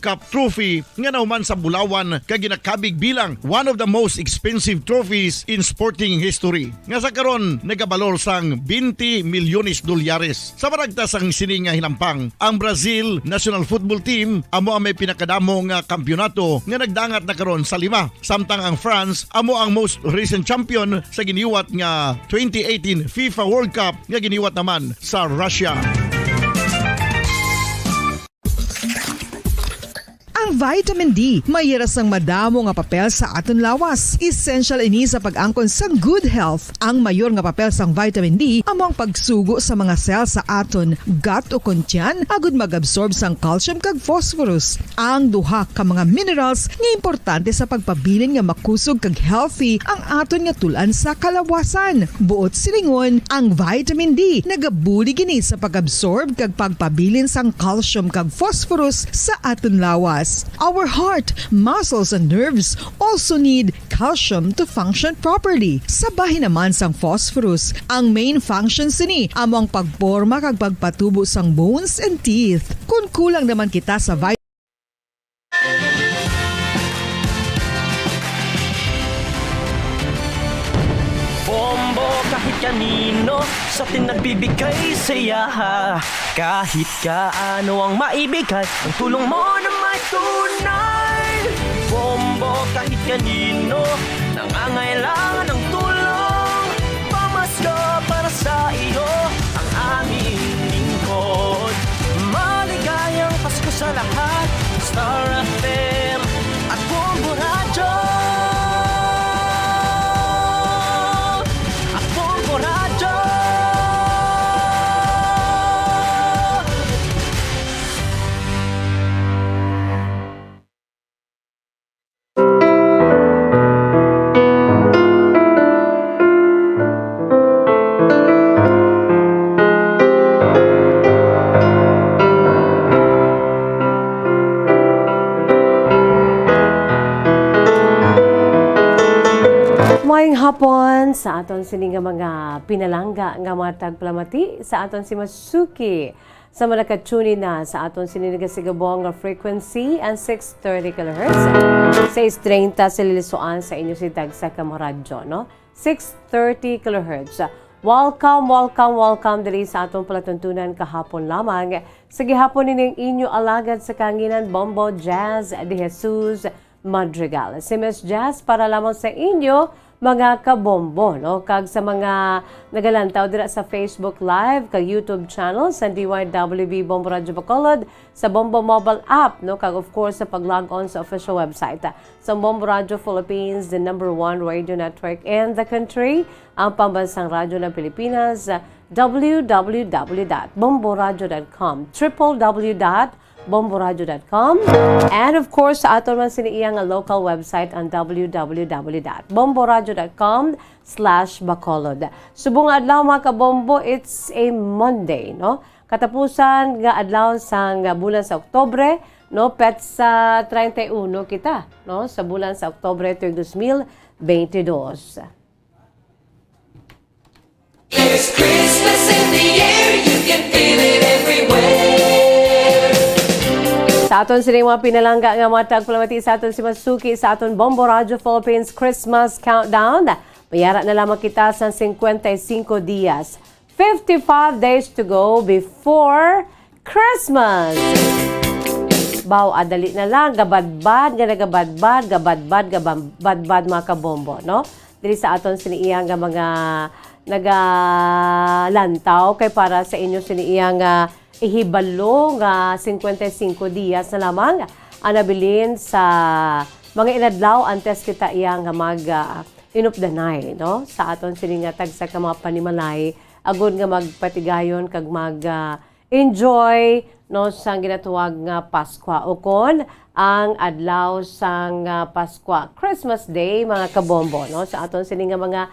Cup trophy nga nauman sa Bulawan kag ginakabig bilang one of the most expensive trophies in sporting history. Nga sa karon nagabalor sang 20 milyones dolyares. Sa maragtas ang sini nga hilampang, ang Brazil National Football Team amo ang may pinakadamo nga kampyonato nga nagdangat na karon sa 5. Samtang ang France amo ang most recent champion sa giniwat nga 2018 FIFA World Cup nga giniwat naman sa Russia. Ang vitamin D mayira sang madamo nga papel sa aton lawas. Essential ini sa pag-angkon sa good health. Ang mayor nga papel sang vitamin D amo ang pagsugo sa mga cell sa aton gut o kuntyan agud mag-absorb sang calcium kag phosphorus. Ang duha ka mga minerals nga importante sa pagpabilin nga makusog kag healthy ang aton nga tulan sa kalawasan. Buot silingon, ang vitamin D nagabuli gini sa pag-absorb kag pagpabilin sang calcium kag phosphorus sa aton lawas. Our heart, muscles, and nerves also need calcium to function properly. Sabahin naman sang phosphorus. Ang main function sini amo ang pagporma kag pagpatubo sang bones and teeth. Kung kulang naman kita sa vitamin Bombo kahit kanino sa atin nagbibigay saya. Kahit kaano ang maibigay, ang tulong mo na may tunay. Bombo kahit kanino nangangailangan ng tulong. Pamasko para sa iyo ang aming lingkod. Maligayang Pasko sa lahat, Star FM at Bombo Radio. Maayong hapon sa aton sini nga mga pinalangga nga matag plamati sa aton si Masuki sa malakatuni na sa aton sini nga sigabong nga frequency and 630 kHz 630 sa lilisuan sa inyo si Dagsa Kamaradyo, no? 630 kHz. Welcome diri sa aton palatuntunan kahapon lamang. Sa gihapon nining inyo alagad sa kanginan Bombo Jazz de Jesus Madrigal. Si Miss Jazz para lamang sa inyo mga kabombo, no? Kag sa mga nagalantaw dira sa Facebook Live, kag YouTube channel sa DYWB Bombo Radio Bacolod, sa Bombo mobile app, no? Kag of course sa pag-log on sa official website sa Bombo Radio Philippines, the #1 radio network in the country, ang pambansang radyo ng Pilipinas, www.bomboradio.com, www.bomboradio.com, and of course sa aton man siniiyang local website ang www.bomboradio.com/bacolod. Subong adlaw mga kabombo, it's a Monday, no? Katapusan nga adlaw sang bulan sa Oktubre, no? Pet sa 31 kita, no? Sa bulan sa Oktubre 2022. There's Christmas in the air, you can feel it everywhere. Sa aton sila mga pinalangga nga matag palamati sa aton si Masuki sa aton Bombo Radio Philippines Christmas Countdown. Mayara na lamang kita sa 55 dias. 55 days to go before Christmas. Baw, adali na lang, gabadbad mga kabombo, no? Dili sa aton siniiyang nga mga nagalantaw kay para sa inyo siniiyang ihibalo nga 55 dias na lamang ang nabilin sa mga inadlaw antes kita iya nga mag inupdanay, no? Sa aton sini nga tagsa ka mga panimalay agud nga magpatigayon kag mag enjoy, no, sang ginatuwag nga Pasko o kon ang adlaw sang Pasko, Christmas Day mga kabombo, no? Sa aton sini nga mga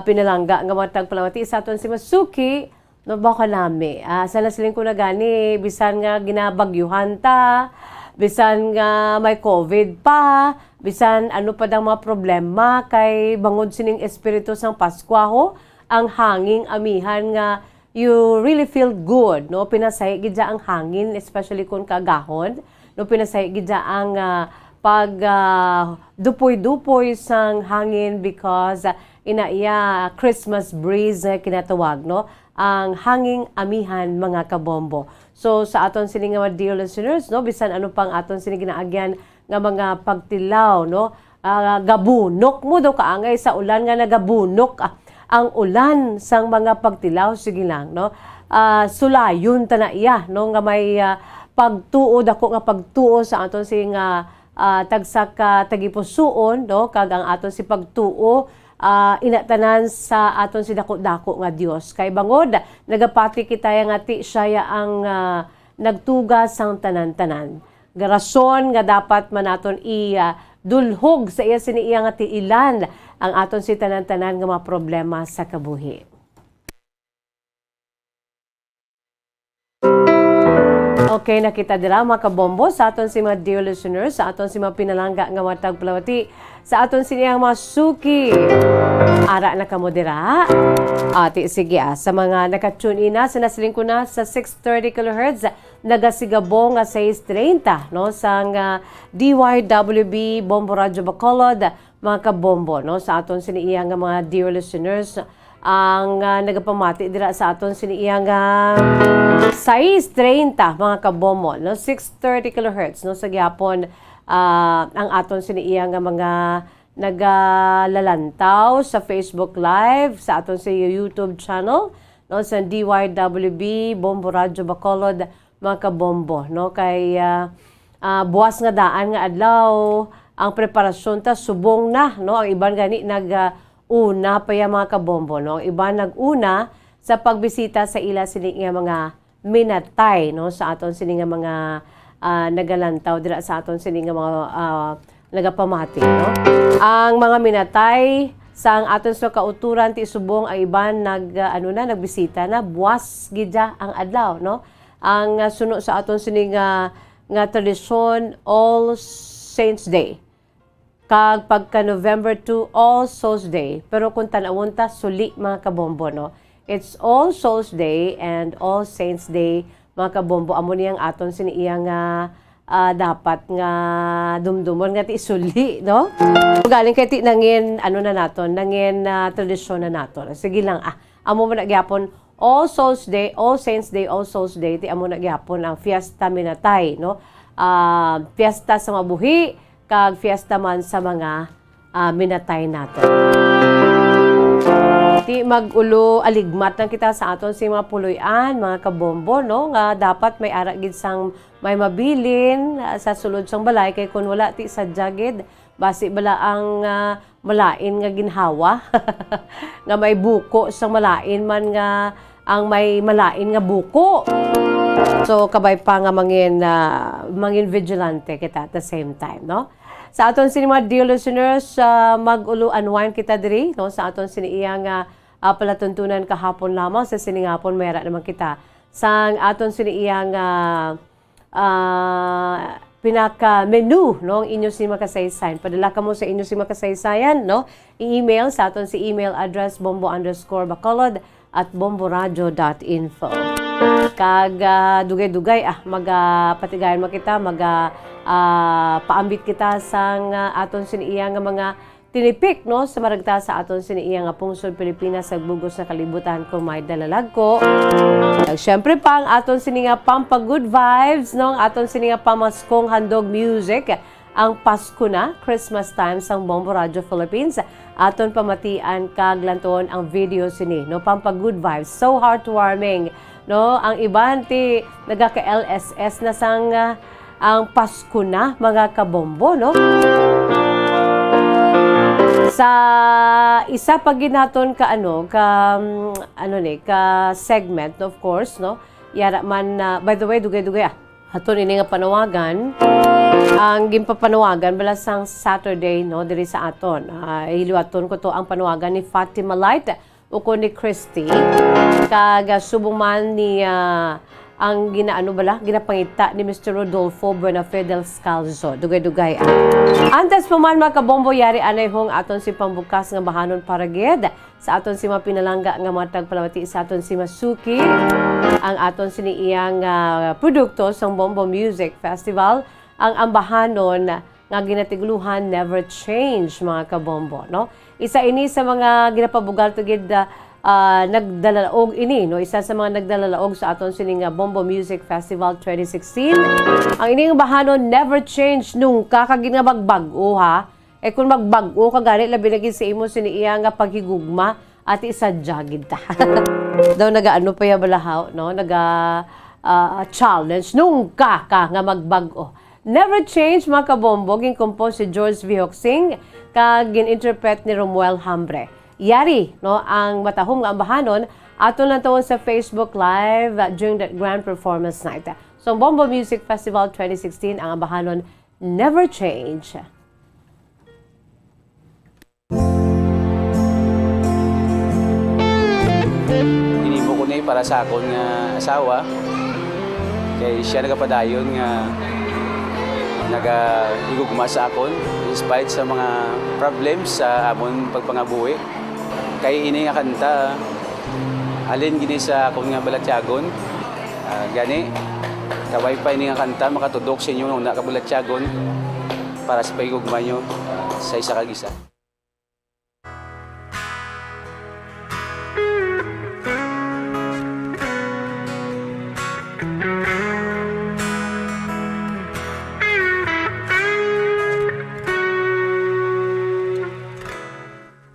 pinalangga nga matag palamati sa aton si Masuki, no, baka nami. Sa nasiling ko na gani, bisan nga ginabagyuhan ta, bisan nga may COVID pa, bisan ano pa dang mga problema kay bangod sining espiritu sang Pasko, ang hanging amihan nga you really feel good, no? Pinasay gid ang hangin, especially kung kagahon. no pinasay gidya ang pag dupoy-dupoy sang hangin because inaiya Christmas breeze nga kinatawag, no? Ang hanging amihan mga kabombo. So sa aton sini nga mga dear listeners, no, bisan ano pang aton sini ginaagyan nga mga pagtilaw, no, gabunok mo daw kaangay sa ulan nga nagabunok ang ulan sang mga pagtilaw, sige lang, no, sulayon ta na iya, no, nga may pagtuo dako nga pagtuo sa aton sini nga tagsak tagipusuon, no, kag ang aton si pagtuo inatanan sa aton si dako-dako nga Dios. Kay bangod nagapati kita nga ti siya ang nagtugas sang tanan-tanan. Garason nga dapat manaton dulhog sa iya sini iya nga ti ilan ang aton si tanan-tanan nga mga problema sa kabuhi. Okay, nakita dira mga kabombo sa aton si mga dear listeners, sa aton si mga pinalangga nga mga tagpalawati, sa aton siniyang mga suki. Ara na kamo dira. Ati sige sa mga nakatune in na, sinasiling ko na sa 630 kHz, nagasigabong nga 630, no, sang DYWB Bombo Radio Bacolod, mga kabombo, no, sa aton siniyang nga mga dear listeners, ang nagapamati dira sa aton siniyang 6:30 mga kabombo, no, 630 kHz, no, sa gyapon ang aton siniyang mga nagalalantaw sa Facebook Live, sa aton sa YouTube channel, no, sa DYWB Bombo Radio Bacolod, mga kabombo, no, kay buwas nga daan nga adlaw ang preparasyon ta subong na, no, ang iban gani una pa ya mga kabombo, no? Iba nag-una sa pagbisita sa ila sini nga mga minatay, no, sa aton sini nga mga nagalantaw dira sa aton sini nga mga nagapamati, no? Ang mga minatay sang aton sa kauturan ti subong ay iban nagbisita na buwas gidya ang adlaw, no? Ang suno sa aton sini nga tradisyon All Saints Day. Kag pagka November 2, All Souls Day. Pero kung tanawon ta, suli mga kabombo, no? It's All Souls Day and All Saints Day, mga kabombo. Amo niyang aton siniyang dapat nga dumdumon nga ti suli, no? Galing kay ti nangin, ano na naton, nangin tradisyon na naton. Sige lang, amo mo na gyapon, All Souls Day, All Saints Day, All Souls Day, ti amo na gyapon ang Fiesta Minatay, no? Fiesta sa mabuhi, kag fiesta man sa mga minatay natin. Ti magulo aligmat lang kita sa aton si mga puloy-an, mga kabombo, no, nga dapat may ara gid sang may mabilin sa sulod sang balay kay kun wala ti sadya gid basi bala ang malain nga ginhawa nga may buko sang malain man nga ang may malain nga buko. So kabay pa nga mangin vigilante kita at the same time, no? Sa aton sini mga dear listeners, mag-ulo unwind kita diri, no, sa aton sini iyang palatuntunan kahapon lamang sa siningapon mayra naman kita sang aton sini iyang pinaka menu, no, ang inyo si makasaysayan. Padala ka mo sa inyo si makasaysayan, no? I-email sa aton si email address bombo_bacolod@bomboradio.info. Kag dugay-dugay magpatigayon mo kita, paambit kita sang aton siniiya nga mga tinipik, no, sa maragta sa aton siniiya nga pungsod Pilipinas sa bugos na kalibutan kung may dalalag ko. Siyempre pa ang aton sini nga pampa good vibes, no, ang aton sini nga pamaskong handog music. Ang Pasko na, Christmas time sang Bombo Radio Philippines. Aton pamatian kag lanton ang video sini, no, pampa good vibes, so heartwarming, no. Ang iban ti nagaka-LSS na sang ang Pasko na, mga kabombo, no. Sa isa pag ginaton ka segment, of course, no. Yara man by the way dugay-dugay aton ini nga panawagan. Ang gimpapanawagan bala sang Saturday, no, diri sa aton. Hiluaton ko to ang panawagan ni Fatima Light uko ni Christy. Kag subong man ni ang ginapangita ni Mr. Rodolfo Buenafidel Scalzo. Dugay-dugay. Antes pa man mga kabombo, yari anay hong aton si pambukas nga bahanon paragid. Sa aton si mapinalangga nga matag palawati sa aton si Masuki. Ang aton siniyang produkto sa Bombo Music Festival. ang ambahanon nga ginatigluhan never change, mga kabombo, no? Isa ini sa mga ginapabugal to gid nagdalalaog ini, no? Isa sa mga nagdalalaog sa aton sining Bombo Music Festival 2016. Ang ining ambahanon never change nung kakagin nga magbag-o, ha. Kung magbag-o ka gani labi lagi sa imo sini iya nga paghigugma at isadya gid ta. Daw nagaano pa ya balahaw, no? Challenge nung ka nga magbag-o. Never Change, mga kabombo, gin-compose si George Vihoxing, kag gin-interpret ni Romuel Hambre. Yari, no, ang matahom nga ambahanon, aton lang tawon sa Facebook Live during that grand performance night. So, ang Bombo Music Festival 2016, ang ambahanon, Never Change. Hinimo ko na para sa akong asawa. Kay siya nagapadayon nga nagahigugma sa akon despite sa mga problems sa amon pagpangabuhi. Kay ini nga kanta alin gini sa akong nga balatyagon. Gani kaway pa ini nga kanta makatudok sa inyo nga kabalatyagon para sa pagigugma nyo sa isa kag isa.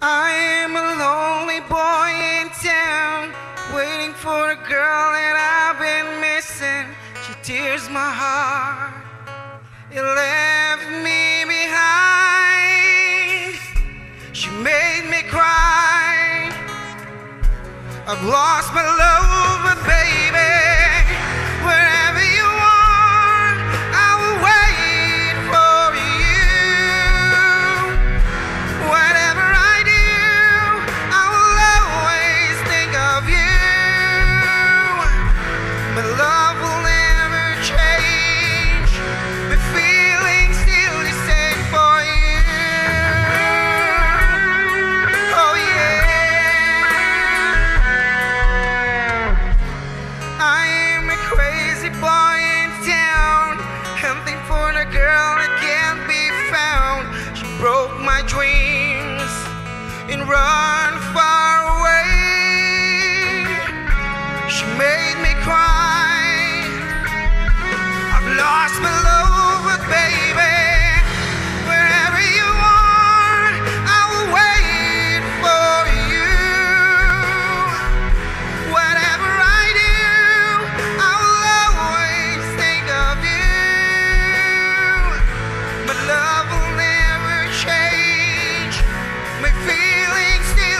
I'm a lonely boy in town, waiting for a girl that I've been missing. She tears my heart, it left me behind. She made me cry, I've lost my love, but baby, wherever you are, I will wait for you. Whatever I do, I will always think of you. My love will never change, my feelings still the same for you. Oh yeah, I am a crazy boy in town, hunting for the girl that can't be found. She broke my dreams and run far away. She made me cry, I've lost my love, but baby, wherever you are, I will wait for you. Whatever I do, I will always think of you. My love will never change, my feelings still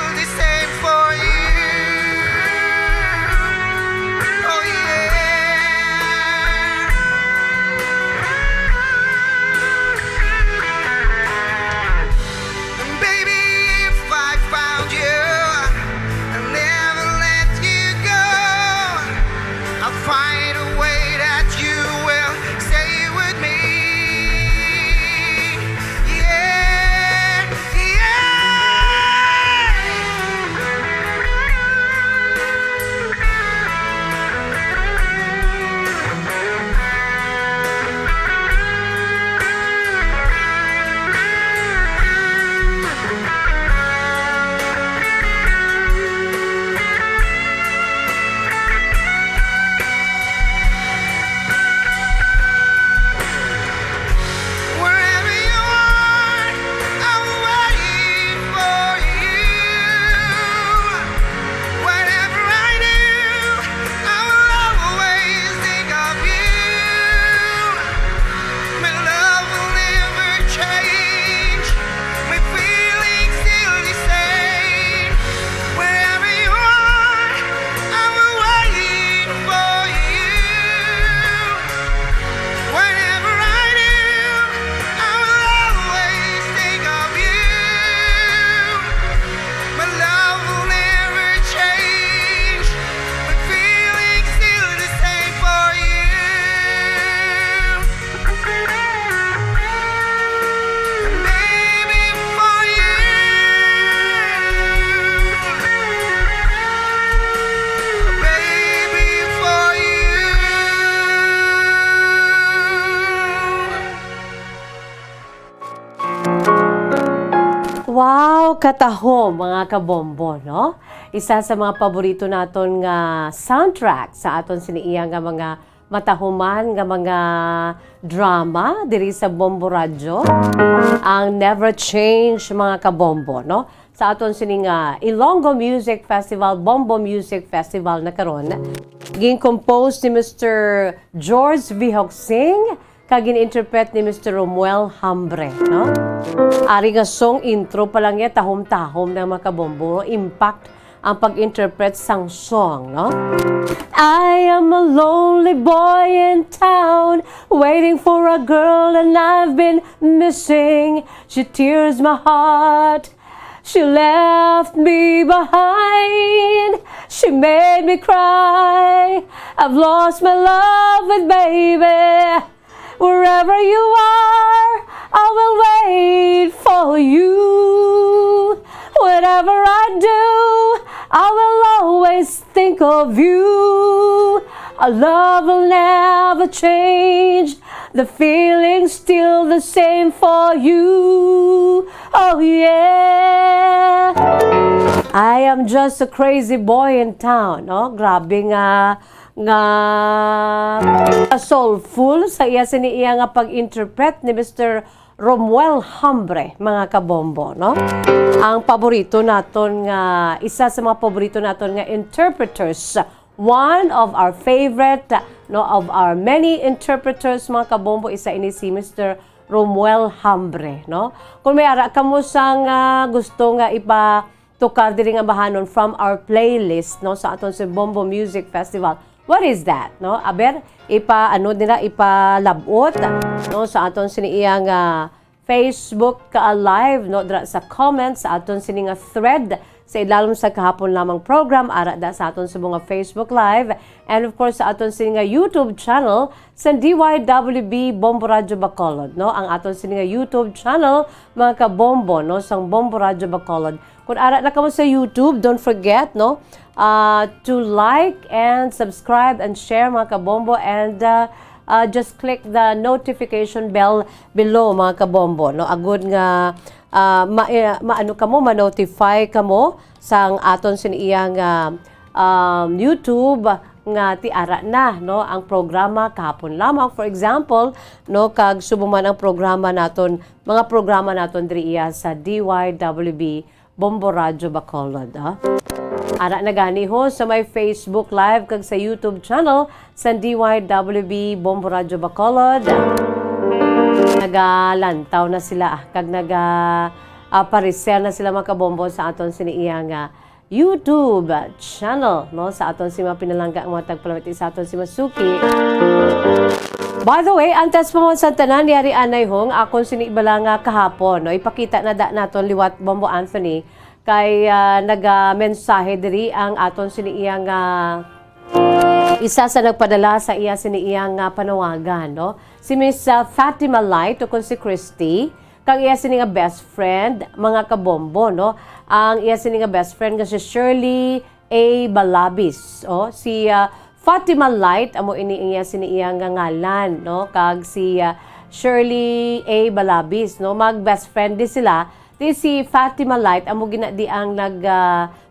Wow, katahom mga kabombo, no? Isa sa mga paborito naton nga soundtrack sa aton siniiya nga mga matahuman nga mga drama diri sa Bombo Radyo. Ang Never Change mga kabombo, no? Sa aton sini nga Ilonggo Music Festival, Bombo Music Festival na karon. Gin-compose ni Mr. George V. Hoxing, kag gin-interpret ni Mr. Romuel Hambre, no? Ari nga song intro pa lang ya tahom-tahom ng mga kabombo, impact ang pag-interpret sang song, no? I am a lonely boy in town, waiting for a girl and I've been missing. She tears my heart. She left me behind. She made me cry. I've lost my love with baby. Wherever you are, I will wait for you. Whatever I do, I will always think of you. Our love will never change. The feeling's still the same for you. Oh yeah. I am just a crazy boy in town. No? Grabe nga soulful sa iya siniiya nga pag-interpret ni Mr. Romuel Hambre, mga kabombo, no? Ang paborito naton nga, isa sa mga paborito naton nga interpreters, one of our favorite, no, of our many interpreters, mga kabombo, isa ini si Mr. Romuel Hambre, no? Kung may ara ka mo sang gusto nga ipatukar diri nga bahanon from our playlist, no, sa aton sa Bombo Music Festival. What is that, no? Aber ipalabot, no, sa aton siniiya nga Facebook live, no, dra sa comments sa aton sini nga thread sa ilalom sa kahapon lamang program ara da sa aton sa mga Facebook live, and of course sa aton sini nga YouTube channel sa DYWB Bombo Radyo Bacolod, no? Ang aton sini nga YouTube channel, mga kabombo, no, sang Bombo Radyo Bacolod. Kung ara na kamo sa YouTube, don't forget, no, to like and subscribe and share, mga kabombo, and just click the notification bell below, mga kabombo, no? Agud nga maano kamo, ma-notify kamo sang aton siniyang YouTube nga tiara na, no, ang programa kahapon lamang. For example, no, kag subuman ang programa naton, mga programa naton diri sa DYWB Bombo Radyo Bacolod, ha? Ara na gani ho sa may Facebook Live kag sa YouTube channel sa DYWB Bombo Radyo Bacolod. Nagalantaw na sila kag aparecer na sila, mga kabombo, sa aton siniiya nga YouTube channel, no, sa aton si mga pinalangga ang mga tagpalamiti sa aton si Masuki. By the way, antes pa mo sa tanan yari anay hong akong sinibala nga kahapon, no, ipakita na naton liwat Bombo Anthony kay naga-mensahe diri ang aton siniiya nga isa sa nagpadala sa iya siniiya nga panawagan, no, si Miss Fatima Light o si Christy, kang iya sini nga best friend, mga kabombo, no, ang iya sini nga best friend nga si Shirley A. Balabis, si Fatima Light, amo ini iya sini iya nga ngalan, no, kag si Shirley A. Balabis, no, mag best friend di sila. Di si Fatima Light amo ginadi ang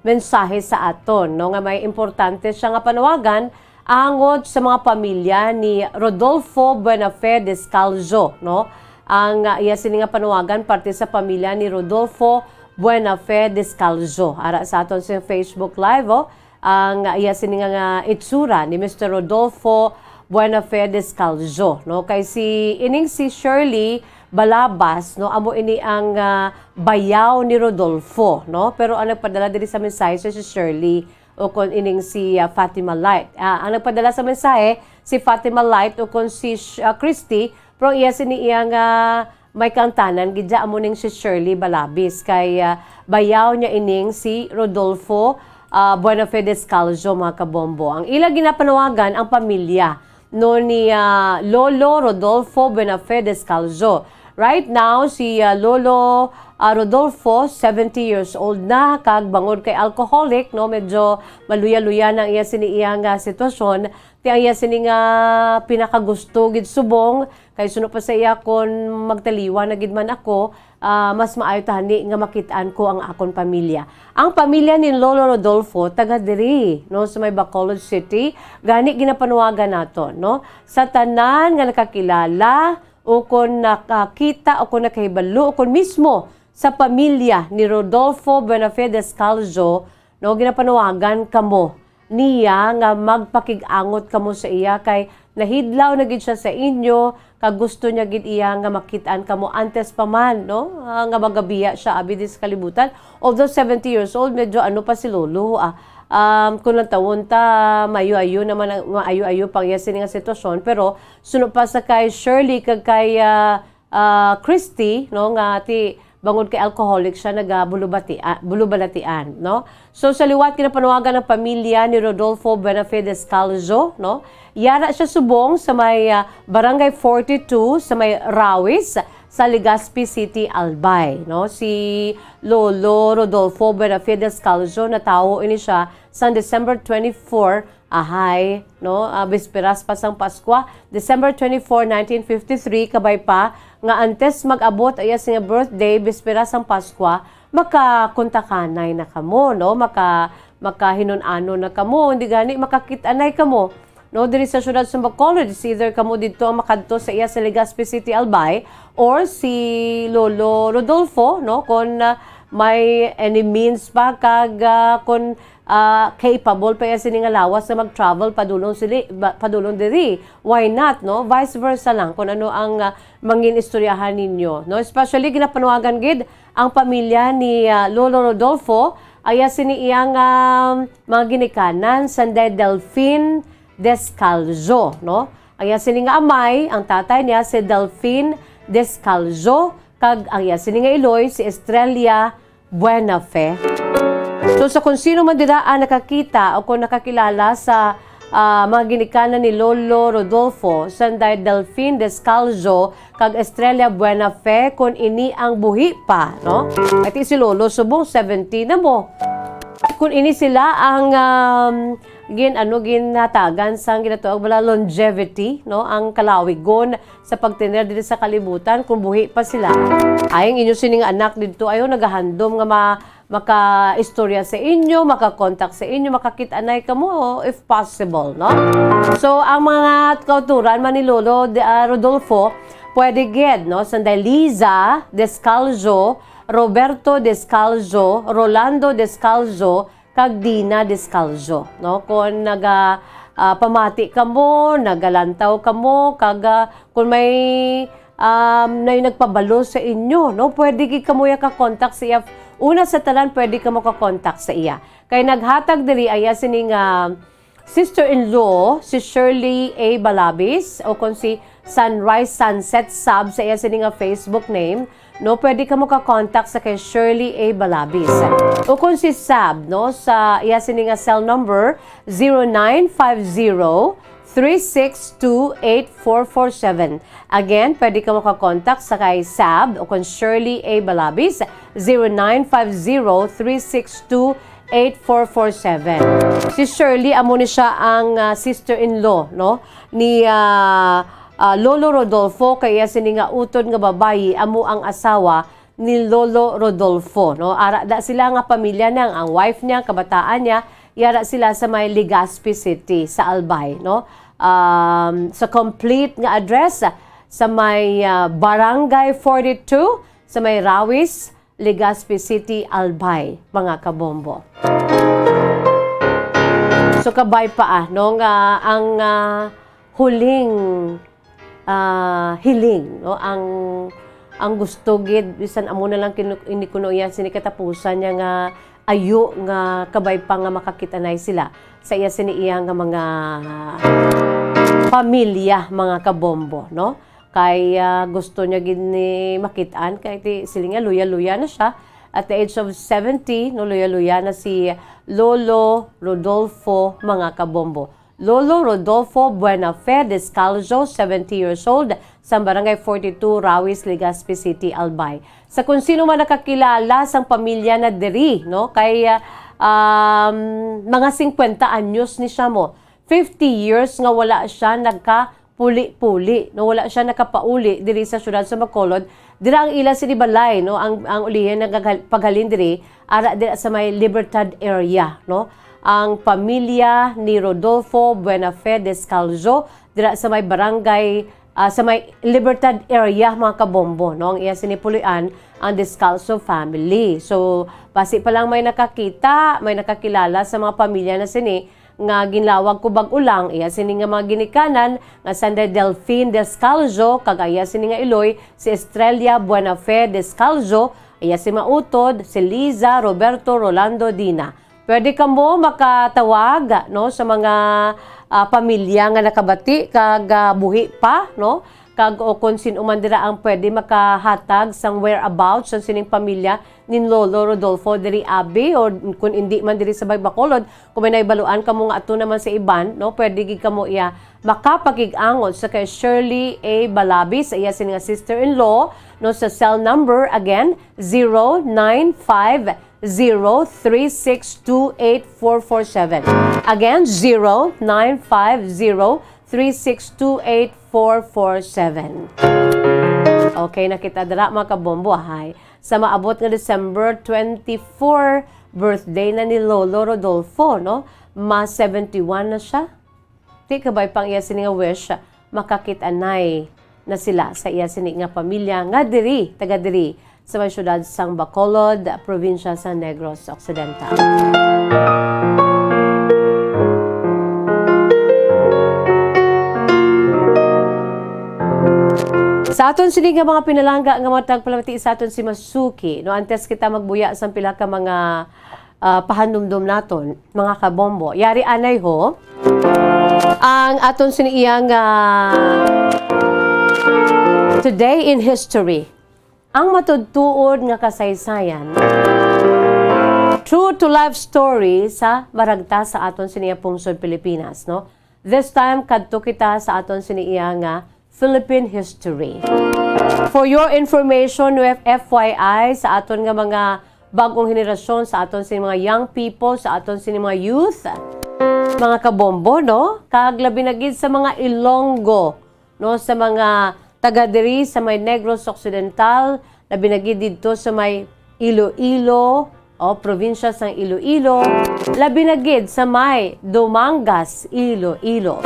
mensahe sa aton, no, nga may importante siya nga panawagan angod sa mga pamilya ni Rodolfo Buenafe Descalzo, no. Ang iya sini nga panawagan parte sa pamilya ni Rodolfo Buenafe Descalzo. Ara sa aton sa Facebook Live, ang iya sini nga itsura ni Mr. Rodolfo Buenafe Descalzo, no. Kay si Shirley Balabas, no, amo ini ang bayaw ni Rodolfo, no, pero ang nagpadala diri sa mensahe si Shirley o kon ining si Fatima Light. Ang nagpadala sa mensahe si Fatima Light o kon si Christy, pero iya sini iyang may kantanan gidya amo ning si Shirley Balabis kay bayaw niya ining si Rodolfo Buenafe Descalzo, mga kabombo. Ang ila ginapanawagan ang pamilya no ni Lolo Rodolfo Buenafe Descalzo. Right now, si Lolo Rodolfo, 70 years old na, kag bangod kay alcoholic, no, medyo maluya-luya na iya sini iyang sitwasyon. Ti iya sini nga pinakagusto gid subong Kay suno pa sa iya kon magtaliwa na gid man ako, mas maayo tani nga makitaan ko ang akon pamilya. Ang pamilya ni Lolo Rodolfo taga diri, no, sa may Bacolod City, gani ginapanuwagan nato, no? Sa tanan nga nakakilala o kon nakakita o kon nakahibalo o kon mismo sa pamilya ni Rodolfo Buenafe Descalzo, no, ginapanuwagan kamo niya nga magpakig-angot kamo sa iya kay nahidlaw na gid siya sa inyo, kag gusto niya gid iya nga makitaan kamo antes pa man, no, nga magabiya siya abi dis kalibutan. Although 70 years old, medyo ano pa si Lolo, kung lang tawon ta, maayo-ayo naman, maayo-ayo pang yasin nga sitwasyon, pero sunod pa sa kay Shirley kag kay Christy, no, nga ti bangod kay alcoholic siya bulubalatian, no? So sa liwat kinapanawagan ng pamilya ni Rodolfo Buenafe Descalzo, no? Yara siya subong sa may Barangay 42 sa may Rawis sa Legazpi City, Albay, no? Si Lolo Rodolfo Buenafe Descalzo natawo ini siya sa December 24 no? Bisperas pa sang Paskwa, December 24, 1953, kabay pa nga antes mag-abot ay nga birthday, bisperas sang Paskwa, makakontakanay na kamo, no? Makahinon-ano na kamo, hindi gani makakitanay kamo, no? Diri sa syudad sa Bacolod, either kamo dito ang makadto sa iya sa Legazpi City, Albay, or si Lolo Rodolfo, no? Kung may any means pa kag kung capable pa yan sini nga lawas na mag-travel padulong diri, why not, no? Vice versa lang kung ano ang mangin istoryahan ninyo, no? Especially ginapanuwagan gid ang pamilya ni Lolo Rodolfo aya sini iyang mga ginikanan Sanday Delphine Descalzo, no? Aya sini nga amay, ang tatay niya si Delphine Descalzo, kag ang iya sini nga iloy si Estrella Buenafe. So sa kung sino man diraan nakakita o kung nakakilala sa mga ginikanan ni Lolo Rodolfo, Sanday Delphine Descalzo, kag Estrella Buenafe, kung ini ang buhi pa, no? At si Lolo subong 70 na mo. Kung ini sila ang ginatagan sang ginatuog bala longevity, no, ang kalawigon sa pagtener dito sa kalibutan kung buhi pa sila. Ayong inyo sining anak dito ayo nagahandom nga maka-istorya sa inyo, maka-contact sa inyo, makakita-anay ka mo if possible, no? So ang mga kauturan man ni Lolo Rodolfo pwede gid, no, Sanday Liza Descalzo, Roberto Descalzo, Rolando Descalzo, kag Dina Descalzo, no? Kung pamati ka mo, nagalantaw ka mo, kag kung may nagpabalo sa inyo, no? Pwede gid kamo ya ka-contact sa iya. Una sa tanan, pwede ka mo ka-contact sa iya. Kay naghatag diri aya sining sister-in-law, si Shirley A. Balabis, o kung si Sunrise Sunset Sub sa iya sining Facebook name, no, pwede ka mo ka-contact sa kay Shirley A. Balabis. O kung si Sab, no, sa iya sining cell number 0950-362-8447. Again, pwede ka mo ka-contact sa kay Sab o kung Shirley A. Balabis, 0950-362-8447. Si Shirley, amo ni siya ang sister-in-law, no, ni Lolo Rodolfo, kaya sininga utod nga babayi, amo ang asawa ni Lolo Rodolfo, no. Ara da sila nga pamilya nang ang wife niya, kabataan niya, yara sila sa may Legazpi City sa Albay, no. Sa complete nga address sa may Barangay 42 sa may Rawis, Legazpi City, Albay, mga kabombo. So kabay pa no, nga ang huling hiling, no, ang gusto gid bisan amo na lang inikuno iya sini katapusan niya nga ayo nga kabay pa nga makakitanay sila sa iya sini iya nga mga pamilya, mga kabombo, no? Kay gusto niya gid ni makitaan kay sila nga luya-luya na siya at the age of 70, no, luya-luya na si Lolo Rodolfo, mga kabombo. Lolo Rodolfo Buenafe Descalzo, 70 years old, sa Barangay 42, Rawis, Legazpi City, Albay. Sa kung sino man nakakilala sang pamilya na diri, no, kay mga 50 anyos ni siya mo, 50 years nga wala siya puli-puli, no, wala siya nakapauli diri sa syudad sa Bacolod. Dira ang ila si Balay, no, ang ulihin paghalin diri ara dira sa may Libertad area, no. Ang pamilya ni Rodolfo Buenafe Descalzo dira sa may barangay sa may Libertad area, mga kabombo, no, ang iya sinipulian ang Descalzo family. So basi pa lang may nakakita, may nakakilala sa mga pamilya na sini nga ginlawag ko bag-ulang, iya sini nga mga ginikanan nga Sandra Delphine Descalzo, kag iya sini nga iloy si Estrella Buenafe Descalzo, iya si mautod si Liza Roberto Rolando Dina. Pwede ka mo makatawag, no, sa mga pamilya nga nakabati kag buhi pa, no, kag o kung sino man dira ang pwede makahatag sang whereabouts sa sining pamilya ni Lolo Rodolfo diri abi, or kung hindi man diri sa Bacolod, kung may naibaluan kamo nga ato naman sa iban, no, pwede gid kamo iya makapakig-angot sa kay Shirley A. Balabi sa iya sining sister-in-law, no, sa cell number again 0950-3628447. Again, 0950-3628447. Okay, nakita dara mga kabombo, hay. Sa maabot nga December 24, birthday na ni Lolo Rodolfo, no? Ma 71 na siya. Di ka ba'y pang iya sini nga wish, makakit-anay na sila sa iya sini nga pamilya nga diri, taga diri, sa may syudad sang Bacolod, probinsya sa Negros Occidental. Sa aton sini nga mga pinalangga nga matag palamati sa aton si Masuki, no, antes kita magbuya sa pila ka mga pahandumdum naton, mga kabombo. Yari anay ho, ang aton sini iyang Today in History. Ang matudtuod nga kasaysayan, true to life story sa maragta sa aton siniya pungsod Pilipinas, no? This time kadto kita sa aton siniya nga Philippine history. For your information, with FYI sa aton nga mga bagong henerasyon, sa aton sini mga young people, sa aton sini mga youth, mga kabombo, no? Kaglabi na gid sa mga Ilonggo, no, sa mga taga diri sa may Negros Occidental, labi na gid didto sa may Iloilo, o probinsya sang Iloilo, labi na gid sa may Dumangas, Iloilo.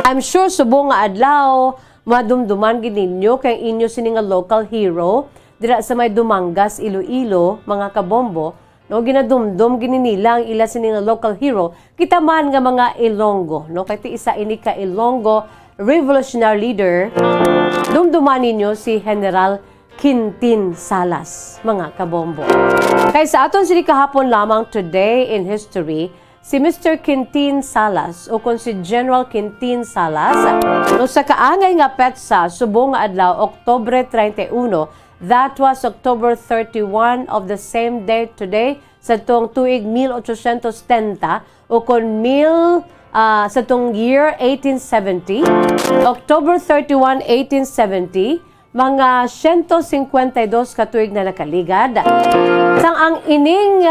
I'm sure subong nga adlaw madumduman gid ninyo kay inyo sini nga local hero dira sa may Dumangas, Iloilo, mga kabombo, no, ginadumdum gini nila ang ila sini nga local hero, kita man nga mga Ilonggo, no, kay ti isa ini ka Ilonggo revolutionary leader, dumduman ninyo si General Quintin Salas, mga kabombo. Kay sa aton sini kahapon lamang today in history, si Mr. Quintin Salas o kung si General Quintin Salas, no, sa kaangay nga petsa subong nga adlaw Oktubre 31, that was October 31 of the same day today sa tuong tuig 1870 o kung sa tong year 1870, October 31, 1870, mga 152 katuig na nakaligad. Sang ang ining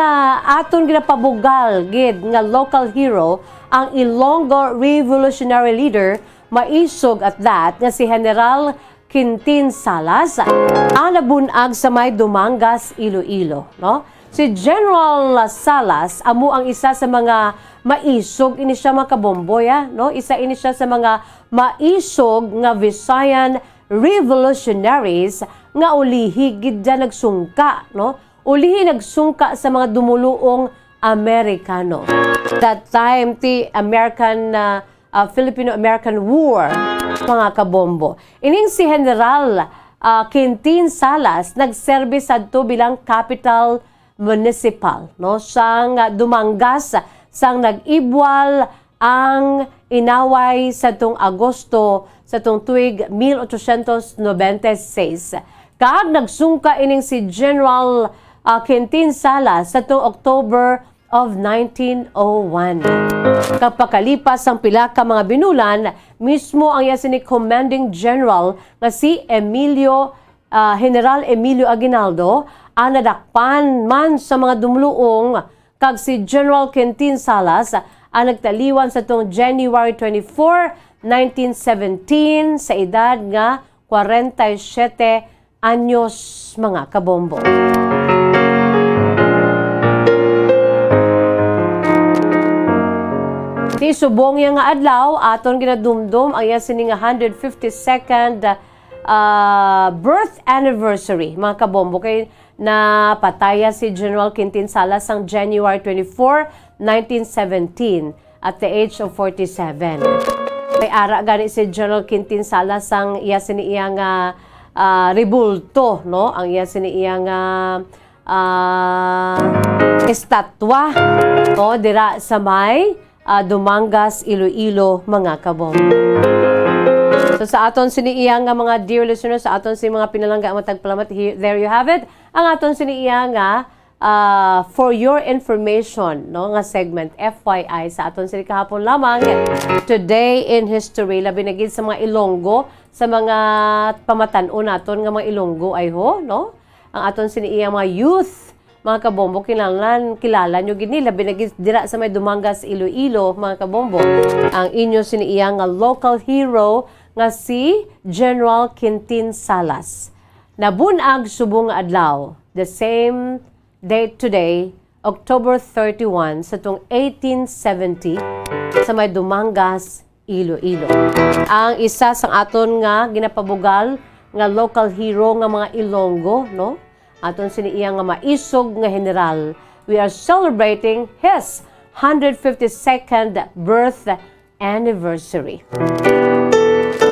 aton ginapabugal gid nga local hero, ang Ilonggo revolutionary leader, maisog at that nga si General Quintin Salas, ang nabunag sa may Dumangas, Iloilo, no? Si General Salas amo ang isa sa mga maisog ini siya mga kabomboya, no? Isa ini siya sa mga maisog nga Visayan revolutionaries nga ulihi gid nagsungka, no? Ulihi nagsungka sa mga dumuluong Amerikano. That time ti American Filipino-American War, mga kabombo. Ining si General Quintin Salas nagserbi sadto bilang capital municipal, no, sang Dumangas, sang nag-ibwal ang inaway sa tung Agosto sa tung tuig 1896. Kag nagsungka ining si General Quintin Salas sa tung October of 1901. Kapakalipas ang pila ka mga binulan, mismo ang yasini commanding general nga si General Emilio Aguinaldo ang nadakpan man sa mga dumuluong, kag si General Quintin Salas ang nagtaliwan sa tong January 24, 1917 sa edad nga 47 anyos mga kabombo. Ti subong yang nga adlaw aton ginadumdum ang iya sini nga 152nd birth anniversary mga kabombo kay na pataya si General Quintin Salas ang January 24, 1917 at the age of 47. May ara gani si General Quintin Salas ang iya sini iya nga ribulto, no? Ang iya sini iya nga estatwa, no? Dira sa may Dumangas, Iloilo, mga kabombo. So sa aton siniiya nga mga dear listeners, sa aton si mga pinalangga matag palamat, there you have it. Ang aton siniiya nga for your information, no, nga segment FYI sa aton sini kahapon lamang. Today in history, labi na gid sa mga Ilonggo, sa mga pamatan-o naton nga mga Ilonggo ay ho, no? Ang aton siniiya mga youth, mga kabombo, kilala nyo gini, labi na gid dira sa may Dumangas, Iloilo, mga kabombo. Ang inyo siniiya nga local hero nga si General Quintin Salas. Nabunag subong adlaw, the same date today, October 31, sa tong 1870, sa may Dumangas, Iloilo. Ang isa sa aton nga ginapabugal nga local hero nga mga Ilonggo, no? Aton siniiya nga maisog nga general. We are celebrating his 152nd birth anniversary.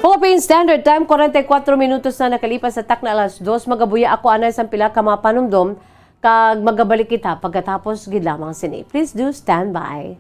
Philippine Standard Time, 44 minutos na nakalipas sa takna alas 2. Magabuya ako anay sa pila ka mga panumdom kag magabalik kita pagkatapos gid lamang sini. Please do stand by.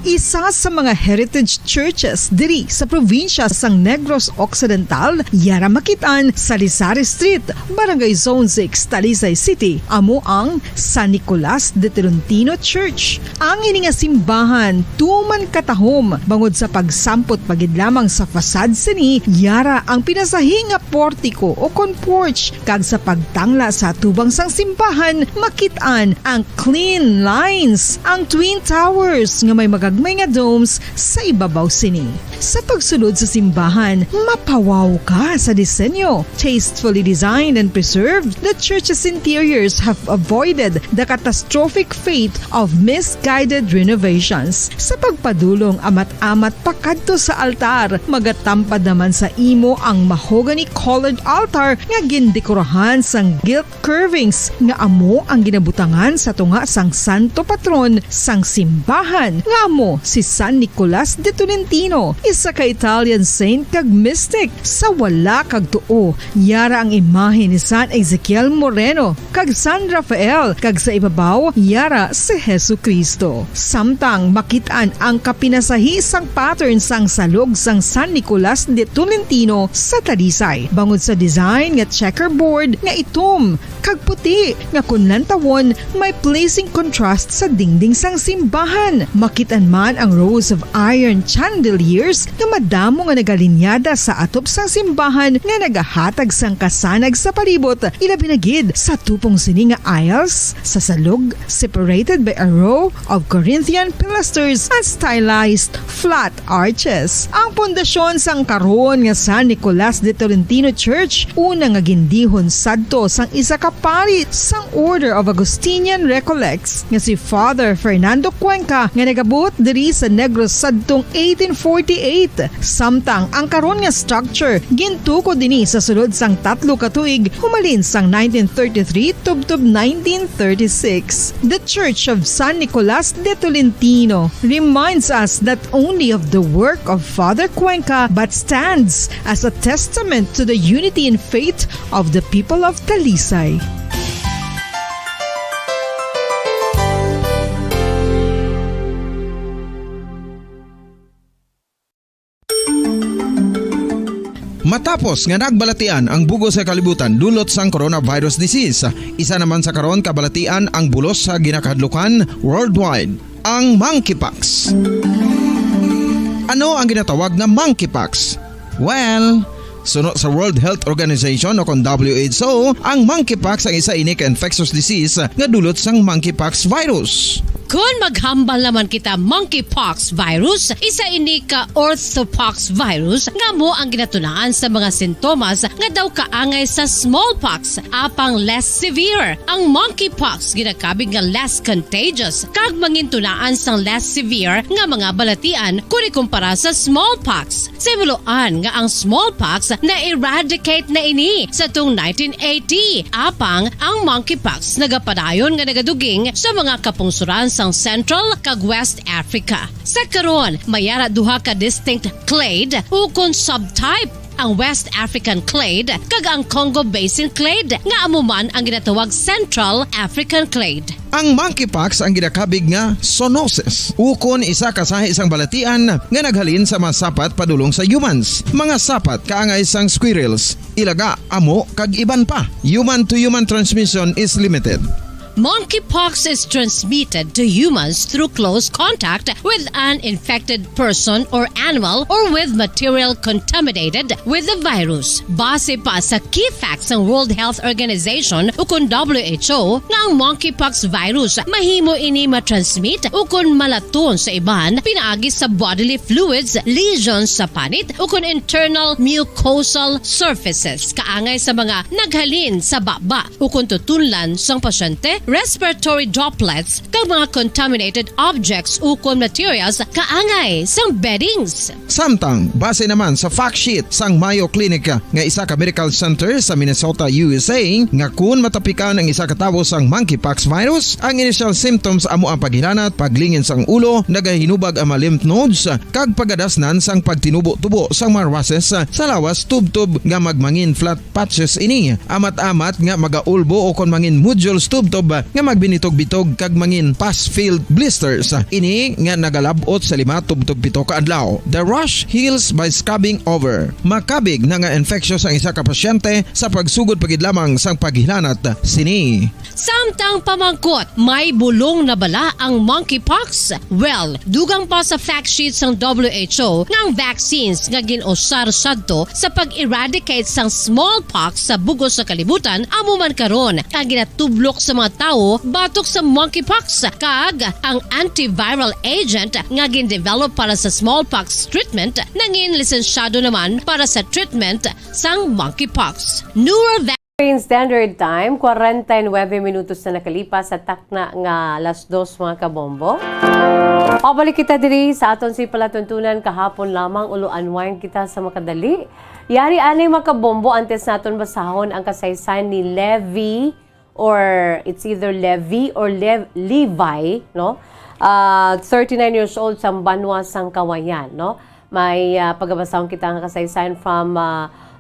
Isa sa mga heritage churches diri sa probinsya sang Negros Occidental, yara makitaan sa Rizal Street, Barangay Zone 6, Talisay City, amo ang San Nicolas de Tolentino Church. Ang ini nga simbahan tuman katahom bangod sa pagsampot pagid lamang sa fasad sini, yara ang pinasahi nga portiko o porch kag sa pagtangla sa tubang sang simbahan makitaan ang clean lines, ang twin towers nga may magagmay nga domes sa ibabaw sini. Sa pagsulod sa simbahan, mapawaw ka sa disenyo. Tastefully designed and preserved, the church's interiors have avoided the catastrophic fate of misguided renovations. Sa pagpadulong amat-amat pakadto sa altar, magatampad naman sa imo ang mahogany colored altar nga gindekorahan sang gilt curvings nga amo ang ginabutangan sa tunga sang santo patron sang simbahan nga amo si San Nicolas de Tolentino, isa ka Italian saint kag mystic. Sa wala kag tuo, yara ang imahe ni San Ezekiel Moreno kag San Rafael, kag sa ibabaw yara si Jesucristo. Samtang makitaan ang kapinasahi sang pattern sang salog sang San Nicolas de Tolentino sa Talisay, bangod sa design nga checkerboard nga itom kag puti nga kunlantawon may pleasing contrast sa dingding sang simbahan. Makitaan man ang rows of iron chandeliers nga madamo nga nagalinyada sa atop sang simbahan nga nagahatag sang kasanag sa palibot, ilabi na gid sa tupong sini nga aisles sa salog, separated by a row of Corinthian pilasters and stylized flat arches. Ang pundasyon sang karon nga San Nicolas de Tolentino Church una nga gindihon sadto sang isa ka pari sang Order of Augustinian Recollects nga si Father Fernando Cuenca nga nagabot diri sa Negros sadtong 1848. Samtang ang karon nga structure gintuko dinhi sa sulod sang 3 ka tuig humalin sang 1933 tubtob 1936. The Church of San Nicolas de Tolentino reminds us not only of the work of Father Cuenca but stands as a testament to the unity and faith of the people of Talisay. Matapos nga nagbalatian ang bugos sa kalibutan dulot sang coronavirus disease, isa naman sa karon kabalatian ang bulos sa ginakahadlukan worldwide, ang monkeypox. Ano ang ginatawag na monkeypox? Well, sunod sa World Health Organization o kung WHO, ang monkeypox ang isa ini ka infectious disease nga dulot sang monkeypox virus. Kung maghambal naman kita monkeypox virus, isa ini ka orthopox virus nga mo ang ginatunaan sa mga sintomas nga daw kaangay sa smallpox apang less severe. Ang monkeypox ginakabig nga less contagious kag mangintunaan sang less severe nga mga balatian kung ikumpara sa smallpox. Simuloan nga ang smallpox na eradicate na ini sa tung 1980 apang ang monkeypox nagapadayon nga nagaduging sa mga kapungsuran sang Central kag West Africa. Sa karon, mayara duha ka distinct clade ukon subtype ang West African clade kag ang Congo Basin clade nga amuman ang ginatawag Central African clade. Ang monkeypox ang ginakabig nga zoonosis. Ukon isa kasahi isang balatian nga naghalin sa mga sapat padulong sa humans. Mga sapat kaangay sang squirrels, ilaga, amo kag iban pa. Human to human transmission is limited. Monkeypox is transmitted to humans through close contact with an infected person or animal or with material contaminated with the virus. Base pa sa key facts ng World Health Organization ukon WHO nga ang monkeypox virus mahimo ini matransmit ukon malaton sa iban pinaagi sa bodily fluids, lesions sa panit ukon internal mucosal surfaces kaangay sa mga naghalin sa baba ukon tutunlan sang pasyente, respiratory droplets kag mga contaminated objects ukon materials kaangay sang beddings. Samtang, base naman sa fact sheet sang Mayo Clinic nga isa ka medical center sa Minnesota, USA, nga kun matapikan ang isa ka tawo sang monkeypox virus, ang initial symptoms amo ang paghilanat, paglingin sang ulo, nagahinubag ang mga lymph nodes, kag pagadasnan sang pagtinubo-tubo sang mga rashes sa lawas tubtob nga magmangin flat patches ini. Amat-amat nga magaulbo o kon mangin nodules tubtob nga magbinitog-bitog kag mangin pus-filled blisters. Ini nga nagalabot sa 5 tubtob 7 ka adlaw. The rash heals by scabbing over. Makabig na nga infectious ang isa ka pasyente sa pagsugod pagid lamang sang paghilanat sini. Samtang pamangkot, may bulong na bala ang monkeypox? Well, dugang pa sa fact sheet sang WHO nga ang vaccines nga ginusar sadto sa pag-eradicate sang smallpox sa bugos sa kalibutan amo man karon ang ginatublok sa mga tao batok sa monkeypox kag ang antiviral agent nga gin-develop para sa smallpox treatment nangin lisensyado naman para sa treatment sang monkeypox. Newer In Standard Time, 49 minutos na nakalipas sa takna nga alas 2 mga kabombo. Pabalik kita diri sa aton si palatuntunan kahapon lamang ulo unwind kita sa makadali. Yari anay mga kabombo antes naton basahon ang kasaysayan ni Levi or it's either Levi or Levi, no? 39 years old sa Banwa sang Kawayan, no? May pagabasahon kita ang kasaysayan from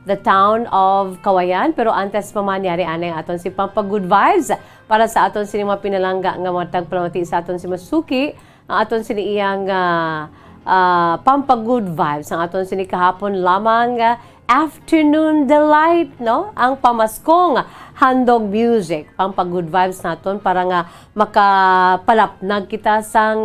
the town of Kawayan, pero antes pa man yari anay aton si Pampa Good Vibes para sa aton si mga pinalangga nga matag palamati sa aton si Masuki, ang aton si iyang Pampa Good Vibes, ang aton si kahapon lamang Afternoon Delight, no? Ang pamaskong handog music, Pampa Good Vibes naton para nga makapalapnag kita sang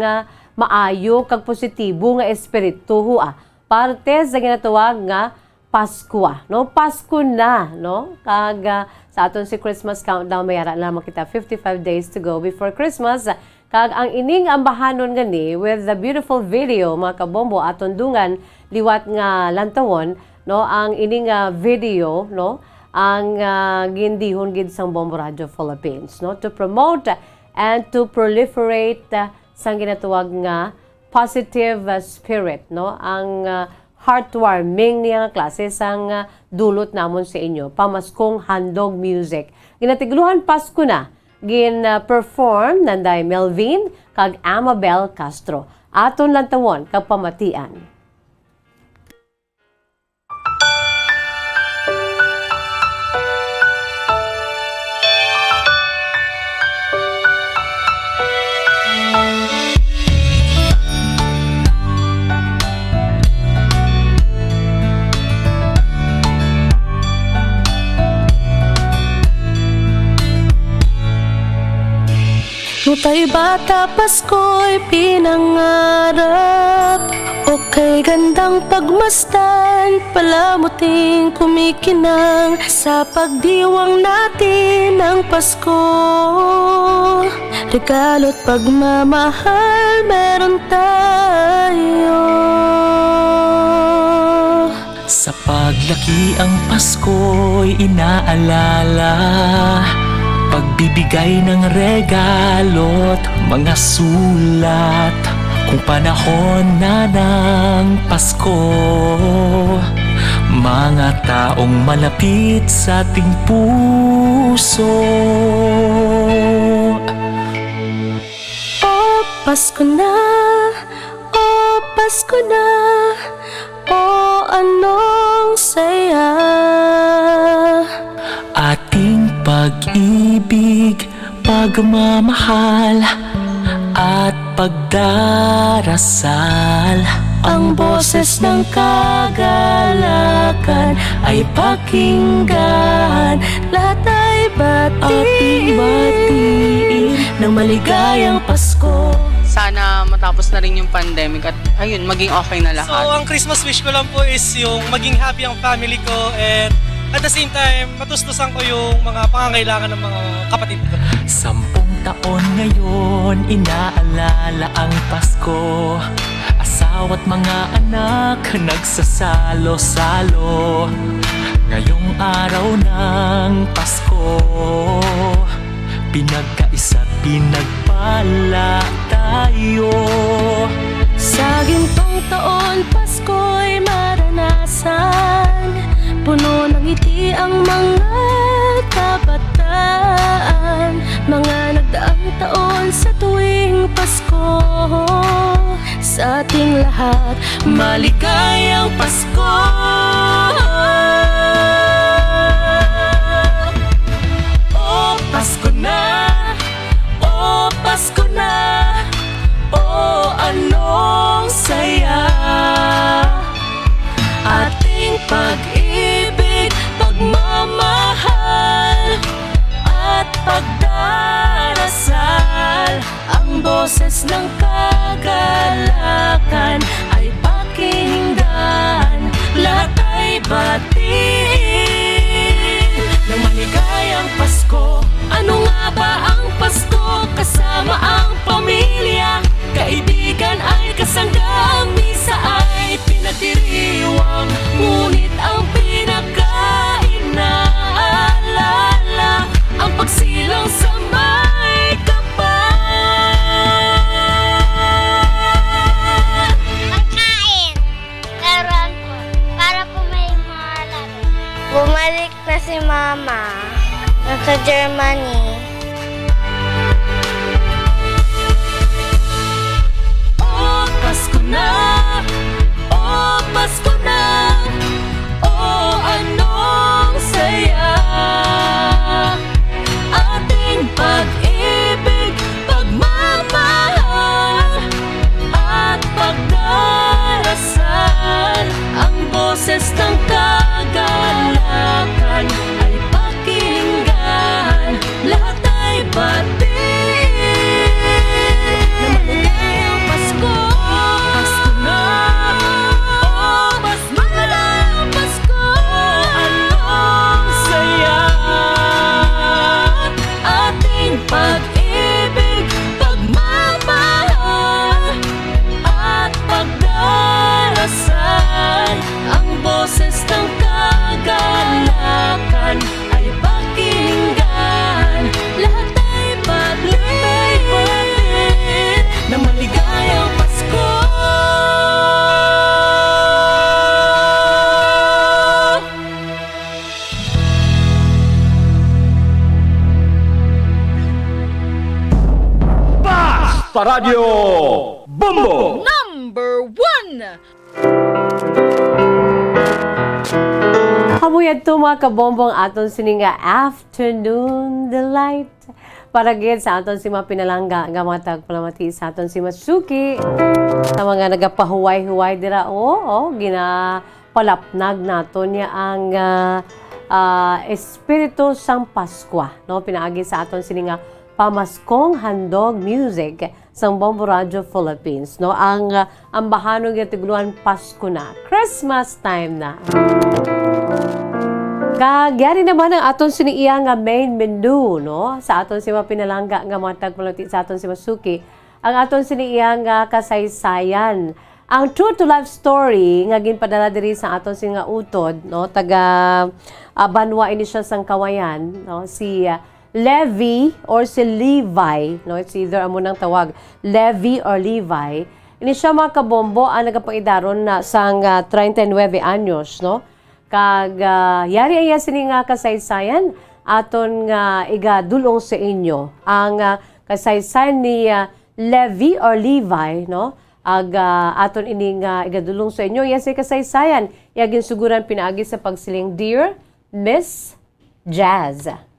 maayo kag positibo nga espiritu parte sa ginatawag nga Pasko, no? Pasko na, no? Kag sa aton si Christmas countdown mayara lamang kita 55 days to go before Christmas. Kag ang ining ambahanon gani with the beautiful video mga kabombo aton dungan liwat nga lantawon, no? Ang ining video, no? Ang gindihon gid sang Bombo Radio Philippines, no? To promote and to proliferate sang ginatawag nga positive spirit, no? Ang heartwarming niya nga klase sang dulot namon sa inyo. Pamaskong handog music. Ginatigluhan Pasko na. Gin-perform nanday Melvin kag Amabel Castro. Aton lantawon kag pamatian. Nutay bata Pasko'y pinangarap, o kay gandang pagmasdan, palamuting kumikinang sa pagdiwang natin ng Pasko. Regalo't pagmamahal meron tayo. Sa paglaki ang Pasko'y inaalala, pagbibigay ng regalo't mga sulat. Kung panahon na ng Pasko, mga taong malapit sa ating puso. O Pasko na, o Pasko na, o anong saya. Ating pag-ibig, pagmamahal at pagdarasal. Ang boses ng kagalakan ay pakinggan, lahat ay batiin ng maligayang Pasko. Sana matapos na rin yung pandemic at ayun, maging okay na lahat. So, ang Christmas wish ko lang po is yung maging happy ang family ko, and at the same time, matustusan ko yung mga pangangailangan ng mga kapatid ko. 10 taon ngayon, inaalala ang Pasko. Asawa't mga anak, nagsasalo-salo. Ngayong araw ng Pasko, pinagkaisa't pinagpala tayo. Sa gintong taon, Pasko'y maranasan, puno ng ngiti ang mga kabataan. Mga nagdaang taon sa tuwing Pasko, sa ating lahat, maligayang Pasko. O Pasko na, o Pasko na, o anong saya. Ating pag-ibig, pagmamahal at pagdarasal. Ang boses ng kagalakan ay pakinggan, lahat ay batiin ng maligayang Pasko. Ano nga ba ang Pasko? Kasama ang pamilya, kaibigan ay kasangga, misa ay pinagdiriwang, ngunit ang pinaka-inaalala ang pagsilang sa may kapal. Pagkain, laruan po, para po may mga laro. Bumalik na si Mama, nasa Germany. O Pasko na, o Pasko na, o anong saya. Ating pag-ibig, pagmamahal at pagdarasal. Ang boses ng kagalakan ay pakinggan, lahat ay batiin na maligayang Pasko. Pasko na, o mas maligayang Pasko. Anong saya. Ating pag-ibig, pagmamahal at pagdarasal. Ang boses ng kagalakan ay pakinggan, lahat ay batiin na maligayang Pasko. Sa Radyo Bombo! Number 1! Hamuyad to mga kabombong aton sininga afternoon delight. Para gid sa aton si mga pinalangga nga matag palamati sa aton si Masuki. Sa mga nagapahuway-huway dira ginapalapnag naton niya ang Espiritu sang Paskwa, no? Pinaagi sa aton sininga pamaskong handog music sa Bombo Radio Philippines. No? Ang bahanog yung tiguluan Pasko na. Christmas time na. Kagyari naman ang aton siniiya nga main menu, no? Sa aton si mapinalangga nga mga tagpalati sa aton si Masuki. Ang aton siniiya nga kasaysayan. Ang true to life story nga ginpadala diri sa aton si nga utod, no? Taga Banwa ini siya sang Kawayan, no? Si Levi or si Levi, no? It's either amo nang tawag, Levi or Levi. Ini siya mga kabombo ang nagapaidaron na sang 39 anyos, no? Kag yari aya sini nga kasaysayan aton nga igadulong sa inyo. Ang kasaysayan ni Levi or Levi, no? Aton ini nga igadulong sa inyo. Yes, kasaysayan. Yagin suguran pinaagi sa pagsiling Dear Miss Jazz.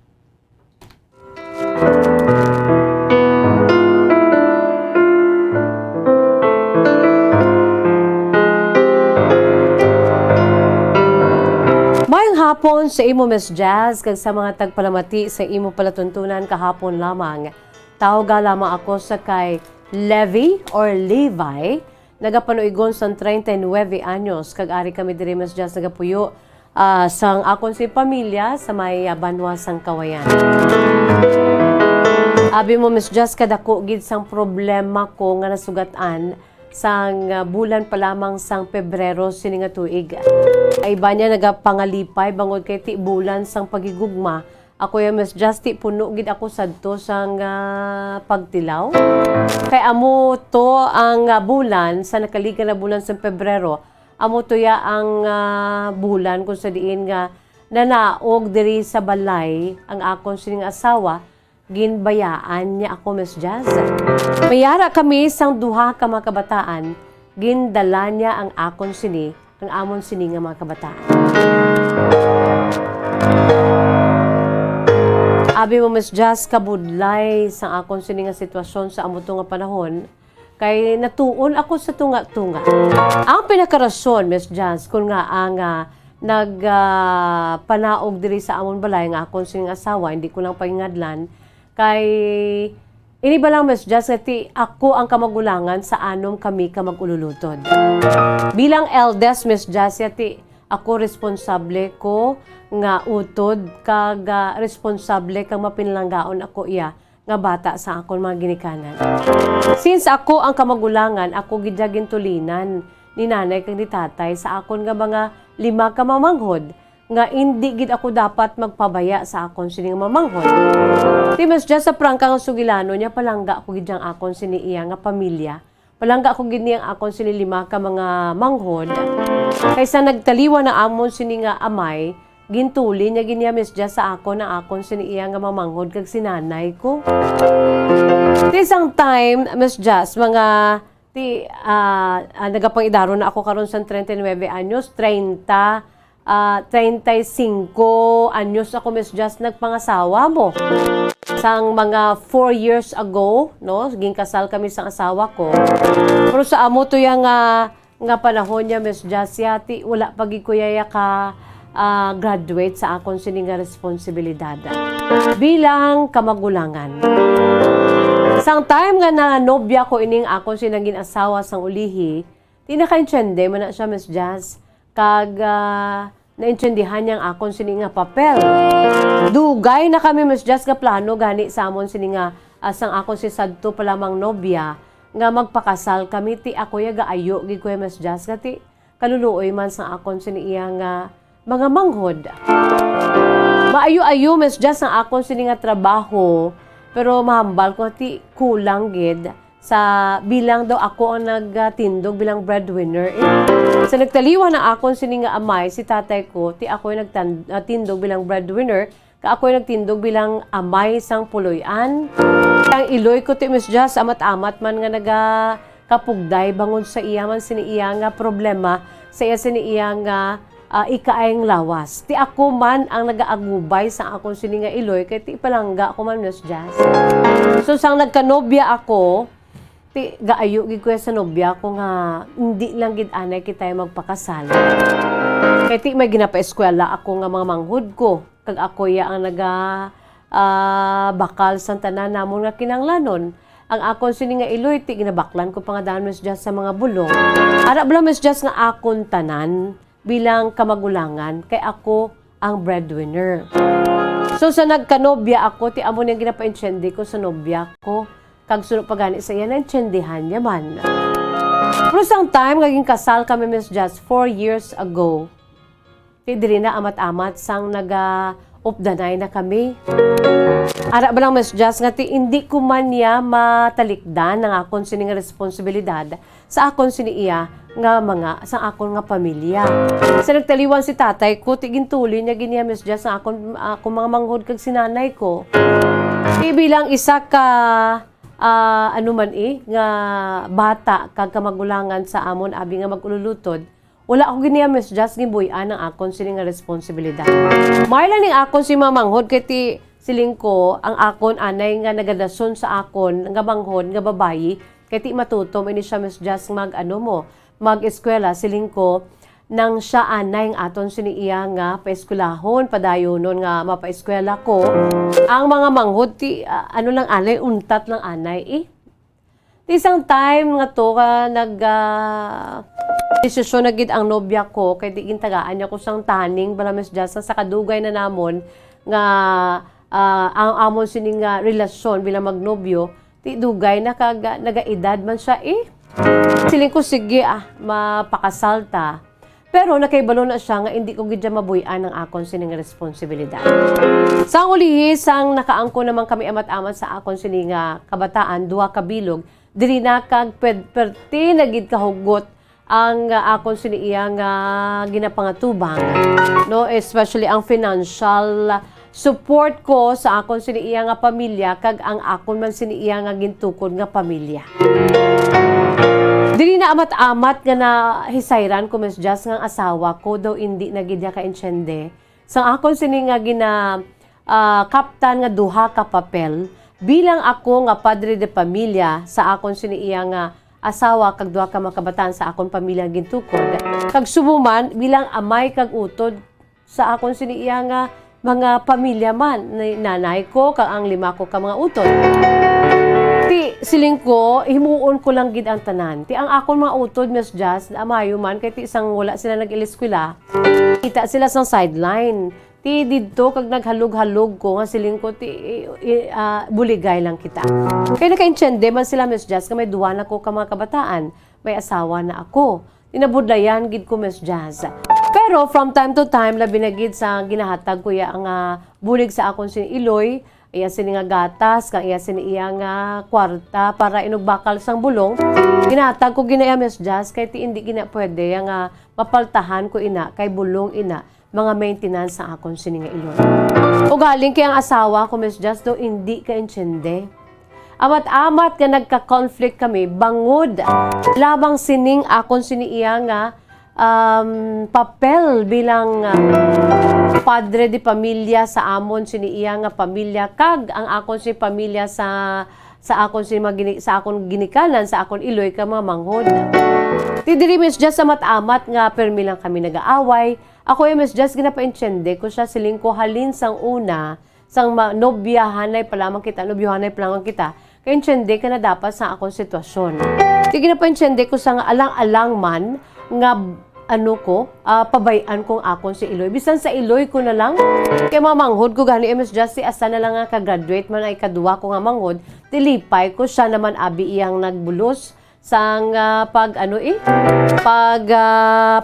Mayang hapon sa imo Miss Jazz kag sa mga tagpalamati sa imo palatuntunan kahapon lamang. Tawga lamang ako sa kay Levi or Levi. Nagapanuigon sa 39 anyos kag ari kami diri Miss Jazz nagapuyo sang akon si pamilya sa may Banwa sang Kawayan. Abi mo Miss Jazz kadako gid sang problema ko nga nasugatan sang bulan pa lamang sang Pebrero sini nga tuig. Ay ba niya nagapangalipay bangod kay ti bulan sang pagigugma. Ako yung Miss Jazz ti puno gid ako sadto sang pagtilaw. Kay amo to ang bulan sa nakaligan na bulan sang Pebrero. Amo to ya ang bulan kung sa diin nga nanaog diri sa balay ang akon sining asawa. Ginbayaan niya ako, Miss Jazz. Mayara kami sang duha ka mga kabataan, gindala niya ang akon sini, ang amon sini nga mga kabataan. Abi mo, Miss Jazz, kabudlay sang akon sini nga sitwasyon sa amo to nga panahon, kay natuon ako sa tunga-tunga. Ang pinakarason, Miss Jazz, kung nga ang nagpanaog diri sa amon balay nga akon sini nga asawa, hindi ko lang paingadlan, kay ini ba lang Miss Jazz ti ako ang kamagulangan sa anom kami ka magululutod. Bilang eldest Miss Jazz ti ako responsable ko nga utod kag responsable kang mapinlanggaon ako iya nga bata sa akon mga ginikanan. Since ako ang kamagulangan, ako gidya gintulinan ni nanay kag ni tatay sa akon nga mga 5 ka mamanghod nga hindi gid ako dapat magpabaya sa akon sining mamanghod. Ti Miss Jazz sa prangka nga sugilano niya palangga ako gid ang akon sini iya nga pamilya. Palangga ako gid niyang akon sini 5 ka mga manghod. Kaysa nagtaliwa na amon sini nga amay, gintuli niya ginya Miss Jazz sa akon na akon sini iya nga mamanghod kag sinanay ko. Ti isang time Miss Jazz mga nagapangidaro na ako karon sa 39 anyos, 35 anyos ako Miss Jazz nagpangasawa mo. Sang mga 4 years ago, no, ginkasal kami sa asawa ko. Pero sa amo to yang nga panahon niya Miss Jazz yati wala pagi ko yaya ka graduate sa akon sini nga responsibilidad bilang kamagulangan. Sang time nga na nobya ko ining akon sinagin asawa sang ulihi, di nakaintyende man na siya Miss Jazz. Kag naintindihan niyang akon sini nga papel. Dugay na kami Miss Jazz nga plano gani sa amon sini nga sang akon si sadto pa lamang nobya nga magpakasal kami ti ako ya gaayo gid ko Miss Jazz kati kaluluoy man sa akon sini iya nga mga manghod. Maayo-ayo Miss Jazz ang akon sini nga trabaho pero mahambal ko ti kulang gid sa bilang daw ako ang nagtindog bilang breadwinner. Sa nagtaliwa na akon sini nga amay, si tatay ko, ti ako yung nagtindog bilang breadwinner, ka ako yung nagtindog bilang amay sang puloyan. Ang iloy ko ti Miss Jazz, amat-amat man nga nagakapugday bangon sa iya man sini iya nga problema, sa iya sini iya nga ikaayang lawas. Ti ako man ang nagaagubay sa akon sini nga iloy, kay ti palangga ako man Miss Jazz. So sang nagkanobya ako, ti gaayo gid ko sa nobya ko nga hindi lang gid anay kita magpakasal. Kay ti may ginapaeskwela ako nga mga manghud ko kag ako ya ang bakal sa tanan namon nga kinanglanon. Ang akon sini nga iloy, ti ginabaklan ko pa nga daan Miss Jazz sa mga bulong. Ara bala Miss Jazz nga akon tanan bilang kamagulangan, kay ako ang breadwinner. So sa nagkanobya ako, ti amo niyang ginapainsyende ko sa nobya ko. Kag sunod pa gani sa iya, nainsyенdehan niya man. Pero isang time, naging kasal kami Miss Jazz 4 years ago. Ti diri na amat-amat sang naga-updanay na kami. Ara ba lang Miss Jazz nga ti hindi ko man niya matalikdan ng akon sini nga responsibilidad sa akon sini iya nga mga sa akon nga pamilya. Sa nagtaliwan si tatay ko, ti gintuli niya giniya Miss Jazz sa akon mga manghod kag sinanay ko. Ti bilang isa ka nga bata kag kamagulangan sa amon abi nga magululutod, wala ako giniya Miss Jazz gibuy-an ang akon sini nga responsibilidad. Mayla ning akon si mamanghod kay ti siling ko ang akon anay nga nagadason sa akon nga manghod nga babayi kay ti matutom ini siya Miss Jazz mag-eskwela siling ko nang siya anay ng aton siniiya nga paeskwelahon padayonon nga mapaeskwela ko ang mga manghod ti lang anay untat lang anay ti isang time nga to ka desisyon na gid ang nobya ko kay di gintagaan niya ko sang taning bala Miss Jazz sa kadugay na namon nga ang amon sining relasyon bilang magnobyo ti dugay na nagaedad man siya siling ko sige mapakasal ta. Pero nakaibalo na siya nga hindi ko gidya mabuyan ng akon sining responsibilidad. Sa ulihi sang nakaangko naman kami amat-amat sa akon sining kabataan, 2 kabilog, diri na kag perti na gid kahugot ang akon siniiya nga ginapangatubang, no, especially ang financial support ko sa akon siniiya nga pamilya kag ang akon man siniiya nga gintukod nga pamilya. Dili na amat-amat nga na hisayran ko Miss Jazz nga asawa ko daw hindi na gid ka insyende. Sang akon sini nga kaptan nga duha ka papel bilang ako nga padre de pamilya sa akon siniiya nga asawa kag duha ka makabataan sa akon pamilya gintukod. Kag subuman bilang amay kag utod sa akon siniiya nga mga pamilya man, nanay ko kag ang 5 ko ka mga utod. Ti siling ko, himuon ko lang gid ang tanan. Ti ang akon mga utod Miss Jazz, amayo man kay ti isang wala sila nag-iliskwela. Kita sila sa sideline. Ti didto kag naghalog-halog ko nga siling ko ti buligay lang kita. Kay nakainsyende man sila Miss Jazz nga may duwa na ko ka mga kabataan, may asawa na ako. Tinabudlayan gid ko Miss Jazz. Pero from time to time labi na gid sa ginahatag ko ya ang bulig sa akon sin Iloy. Iya sini nga gatas, kang iya sini iya nga kwarta para inugbakal sang bulong. Ginatag ko ginaya Miss Jazz kay ti hindi gina pwede nga mapaltahan ko ina kay bulong ina mga maintenance sa akon sini nga ilon. O galing kay ang asawa ko Miss Jazz do hindi ka insyende. Amat-amat nga nagka-conflict kami bangod labang sining akon sini iya nga papel bilang padre di pamilya sa amon siniiya nga pamilya kag ang akon si pamilya sa akon sa akon ginikanan sa akon Iloy ka mga manghod. Ti diri Miss Jazz amat-amat nga permi lang kami nag-aaway. Ako Miss Jazz ginapainsyende ko siya siling ko halin sang una sang nobyahanay pa lamang kita, nobyohanay pa lamang kita. Kay insyende ka na dapat sa akong sitwasyon. Ti ginapainsyende ko sa alang-alang man nga pabayan kong akon si Iloy. Bisan sa Iloy ko na lang. Kaya mamanghod ko gani Miss Jazz asa na lang nga ka-graduate man ay kadua ko nga manghod. Tilipay ko siya naman abi iyang nagbulos sang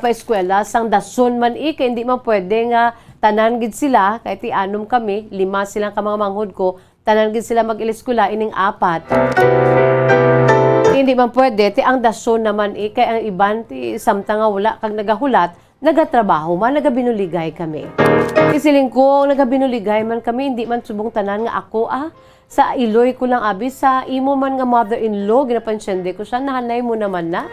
paeskwela sang dason man kay hindi man pwede nga tanan gid sila kay ti anom kami, 5 silang ka mga manghod ko, tanan gid sila mag-iliskwela ining 4. Hindi man pwede, ti ang dason naman kay ang iban ti samtang nga wala kag nagahulat, nagatrabaho man, nagabinuligay kami. Isiling ko, nagabinuligay man kami, hindi man subong tanan nga ako sa Iloy ko lang abi, sa imo man nga mother-in-law, ginapansyende ko siya, nahanay mo naman na.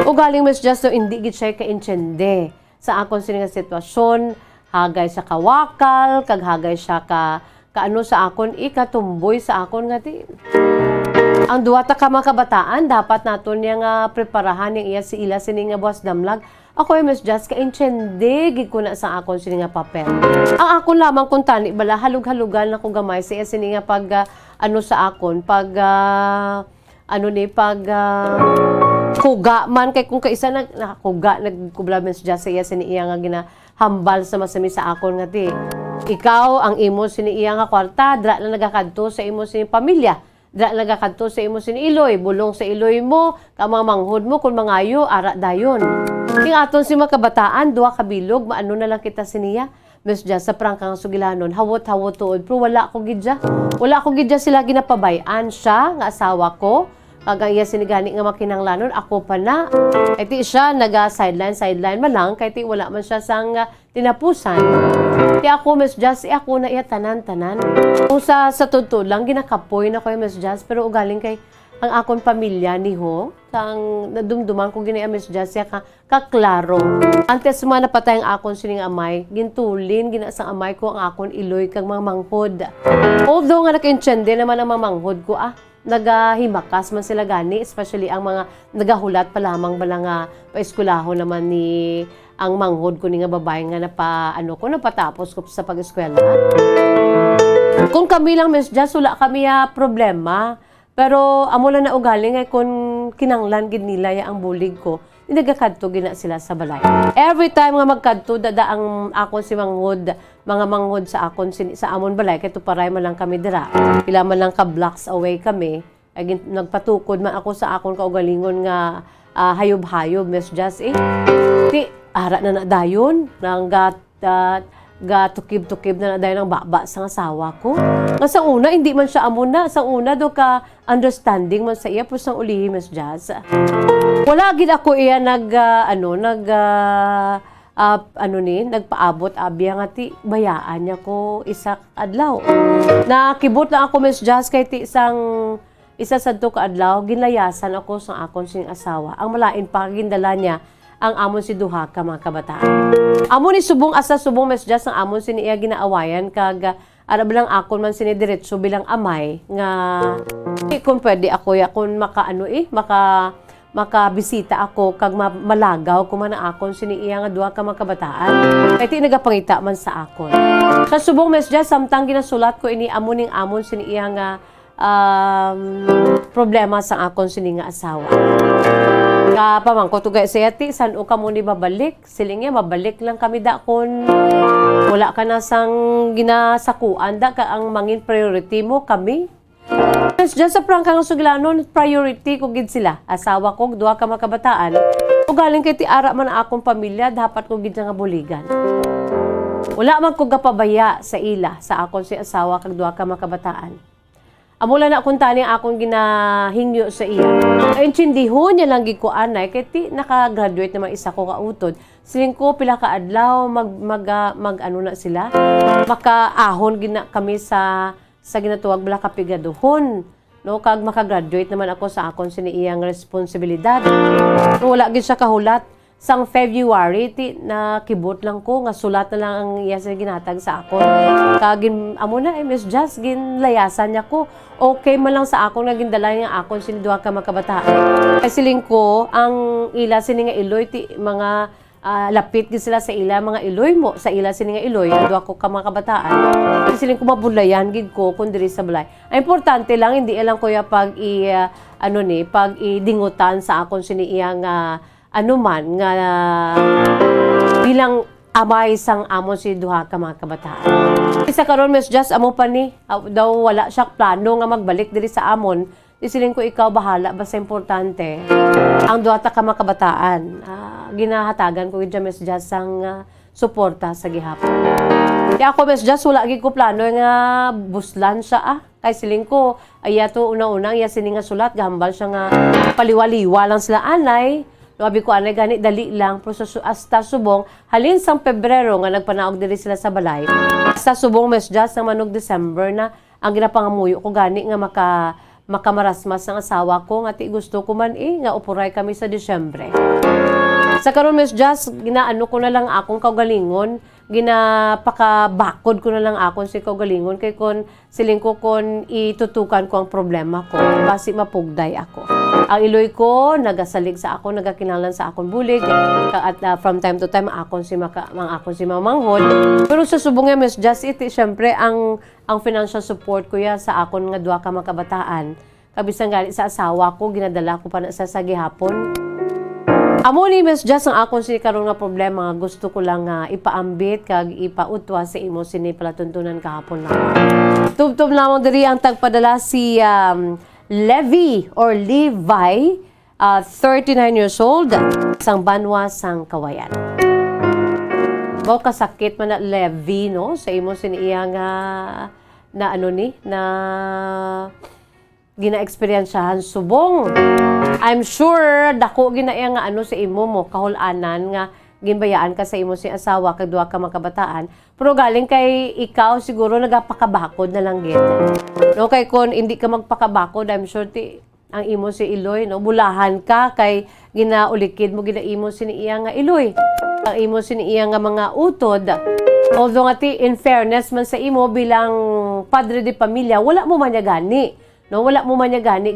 O galing Miss Jazz, hindi gid siya ka-insyende sa akon sining sitwasyon, hagay sa kawakal, kag hagay siya sa akon, ikatumboy sa akon nga ti. Ang duwata ka mga kabataan, dapat naton niya nga preparahan yung iya si ila sining nga buwas damlag. Ako ay Miss Just ka-intsendig ko na sa akon sini nga papel. Ang akon lamang kung tani bala halug-halugan na ko gamay sa iya sini nga pag ano sa akon pag kuga man kay kung kaisa nakakuga nagkubla Miss Just sa iya sini iya nga ginahambal sa masami sa akon nga ti. Ikaw ang imo sini iya nga kwarta dra na nagakadto sa imo sini pamilya. Dra nagakadto sa imo sini iloy, bulong sa iloy mo, kamamanghod mo kung mangayo ara dayon. King aton si makabataan, duha ka bilog, maano na lang kita siniya. Miss Just sa prangkang sugilanon, hawot-hawot tuod, pero wala ako gidya. Wala ako gidya sila ginapabayan siya, nga asawa ko. Kag iya sinigani nga makinanglanon, ako pa na. Kay ti siya sideline man lang, kay ti wala man siya sang tinapusan. Ti ako Miss Just, ako na iya tanan-tanan. Kung sa totoo lang ginakapoy na ko Miss Just, pero ugaling kay ang akon pamilya ni ho, sang nadumduman ko gini Miss Just ya kaklaro. Antes mga napatay ang akon sining amay, gintulin gina sang amay ko ang akon iloy kag mga manghod. Although nga naka-intsyende naman ang mamanghod ko nagahimakas man sila gani, especially ang mga nagahulat pa lamang bala nga paeskwelaho naman ni ang manghod ko ni nga babae nga napatapos ko sa pag-eskwela. Kung kami lang Miss Just, wala kami problema. Pero amo lang na ugali nga kung kinanglan gid nila ang bulig ko, nagakadto gina sila sa balay. Every time nga magkadto dada ang akon si manghod, mga manghod sa akon sa amon balay kay tuparay man lang kami dira. Pila man lang ka blocks away kami, ay nagpatukod man ako sa akon kaugalingon nga hayob-hayob Miss Just ti ara na dayon nang tukib-tukib na dayon ang baba sa asawa ko. Nga sa una hindi man siya amo na, sa una do ka understanding man sa iya po sang ulihi Miss Just. Wala gid ako iya nagpaabot abya nga ti bayaan niya ko isa adlaw. Nakibot lang ako Miss Just kay ti isa sadto ka adlaw ginlayasan ako sa akon sing asawa. Ang malain pa gindala niya ang amon si duha ka mga kabataan. Amon ni subong Miss Just ang amon sini iya ginaawayan kag ara bilang akon man sini diretso bilang amay nga kung pwede ako kung makabisita ako kag malagaw ko man ang akon sini iya nga duha ka mga kabataan. Kay ti nagapangita man sa akon. Sa subong Miss Just samtang ginasulat ko ini amon sini iya nga problema sa akon sini nga asawa. Pamangko to guys sayati san o kamo ni babalik siling mabalik lang kami dakon wala ka na sang ginasakuan da ka ang mangin priority mo kami. Just sa prangkang suglanon priority ko gid sila asawa ko duha ka makabataan ugaling kay ti ara man akong pamilya dapat ko gid nga buligan. Wala man ko gapabaya sa ila sa akon si asawa kag duha ka makabataan. Amula na akong tani akong ginahingyo sa iya. Ay intindihon niya lang gid ko anay kay ti naka-graduate naman isa ko kautod. Siling ko pila ka adlaw mag na sila. Makaahon gina kami sa ginatuwag bala kapigaduhon. No kag maka-graduate naman ako sa akon sini iyang responsibilidad. No, wala gid siya kahulat. Sang February ti nakibot lang ko nga sulat na lang ang iya sa ginatag sa akon. Kagin amo na Miss Just ginlayasan niya ko. Okay man lang sa akon nga gindala nga akon sini duha ka makabataan. Kay siling ko ang ila sini nga iloy ti mga lapit gid sila sa ila mga iloy mo sa ila sini nga iloy duha ko ka makabataan. Kay siling ko mabulayan gid ko kun diri sa balay. Ang importante lang hindi lang kuya pag idingutan sa akon sini iya nga anuman nga bilang amay sang amon si duha ka mga kabataan. Isa karon Miss Just amo pa ni daw wala siya plano nga magbalik diri sa amon. Isiling ko ikaw bahala basta importante ang duha ta ka mga kabataan. Ginahatagan ko gid Miss Just sang suporta sa gihapon. Kaya ako Miss Just wala gid ko plano nga buslan siya kay siling ko ayato una-una iya sini nga sulat gahambal siya nga paliwaliwa lang sila anay. Sabi ko, anay gani, dali lang. Pero hasta subong, halin sang Pebrero nga nagpanaog diri sila sa balay. Hasta subong, Miss Just, ng manog December na ang ginapangamuyo ko gani nga makamarasmas ang asawa ko. Nga ti gusto ko man nga upuray kami sa Disyembre. Sa karon Miss Just, ginaano ko na lang akong kaugalingon ginapakabakod ko na lang akon si kaugalingon kay kon siling ko kon itutukan ko ang problema ko basi mapugday ako. Ang iloy ko nagasalig sa ako, nagakinahanglan sa akon bulig at from time to time akon si mamanghod. Pero sa subong nga Miss Just It, syempre ang financial support ko ya sa akon nga duha ka mga kabataan. Kabisan gali sa asawa ko, ginadala ko pa na sa gihapon. Amo ni Miss Just ang akon si karon nga problema, gusto ko lang ipaambit kag ipautwa sa imo sini palatuntunan kahapon lang. Tubtob lamang diri ang tagpadala si Levi or Levi, 39 years old, sang Banwa sang Kawayan. Bao kasakit man na Levi no sa imo sini iya nga na ano ni na gina-experiensyahan subong. I'm sure dako ginaya nga ano sa imo mo kahul-anan nga ginbayaan ka sa imo si asawa kag duha ka mga kabataan. Pero galing kay ikaw siguro nagapakabakod na lang gid. No kay kon hindi ka magpakabakod, I'm sure ang imo si Iloy no bulahan ka kay ginaulikid mo ginaimo siniya nga Iloy. Ang imo siniya nga mga utod. Although nga in fairness man sa imo bilang padre de pamilya, wala mo man gani. No, wala mo man gani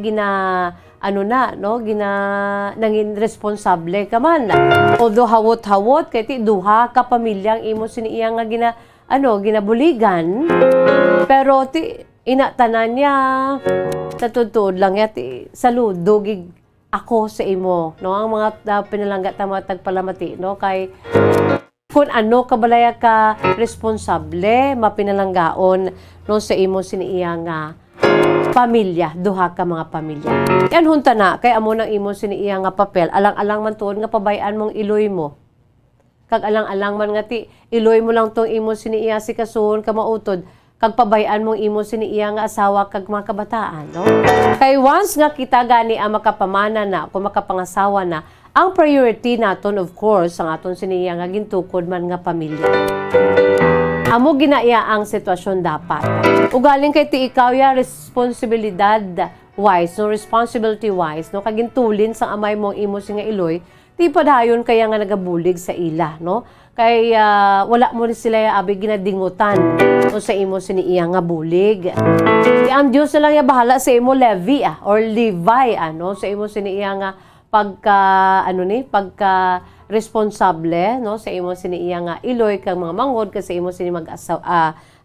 nangin responsable ka man. Although hawot-hawot kay duha ka pamilyang imo siniya nga ginabuligan. Pero inatanan niya sa tutud lang ya saludo gig ako sa imo no ang mga pinalangga ta mga tagpalamati no kay kung ano kabalaya ka responsable mapinalanggaon no sa imo siniya nga pamilya, duha ka mga pamilya. Yan hunta na, kay amo nang imo siniya nga papel, alang-alang man tuon nga pabayaan mong Iloy mo. Kag alang-alang man nga Iloy mo lang tong imo siniya si kasuhon ka mautod, kag pabayaan mong imo siniya nga asawa kag mga kabataan, no? Kay once nga kita gani ang makapamana na, kung makapangasawa na, ang priority naton of course, ang aton siniya nga gintukod man nga pamilya. Amo ginaya ang sitwasyon dapat. Ugaling kay ti ikaw ya responsibilidad wise, no responsibility wise, no kagintulin sang amay mong imo si nga Iloy, ti padayon kaya nga nagabulig sa ila, no? Kay wala mo ni sila ya abi ginadingutan no sa imo siniya nga bulig. Ang Dios na lang ya bahala sa imo Levi or Levi no sa imo siniya nga pagka responsable no sa imo siniya nga Iloy kag mga manghod kasi imo sini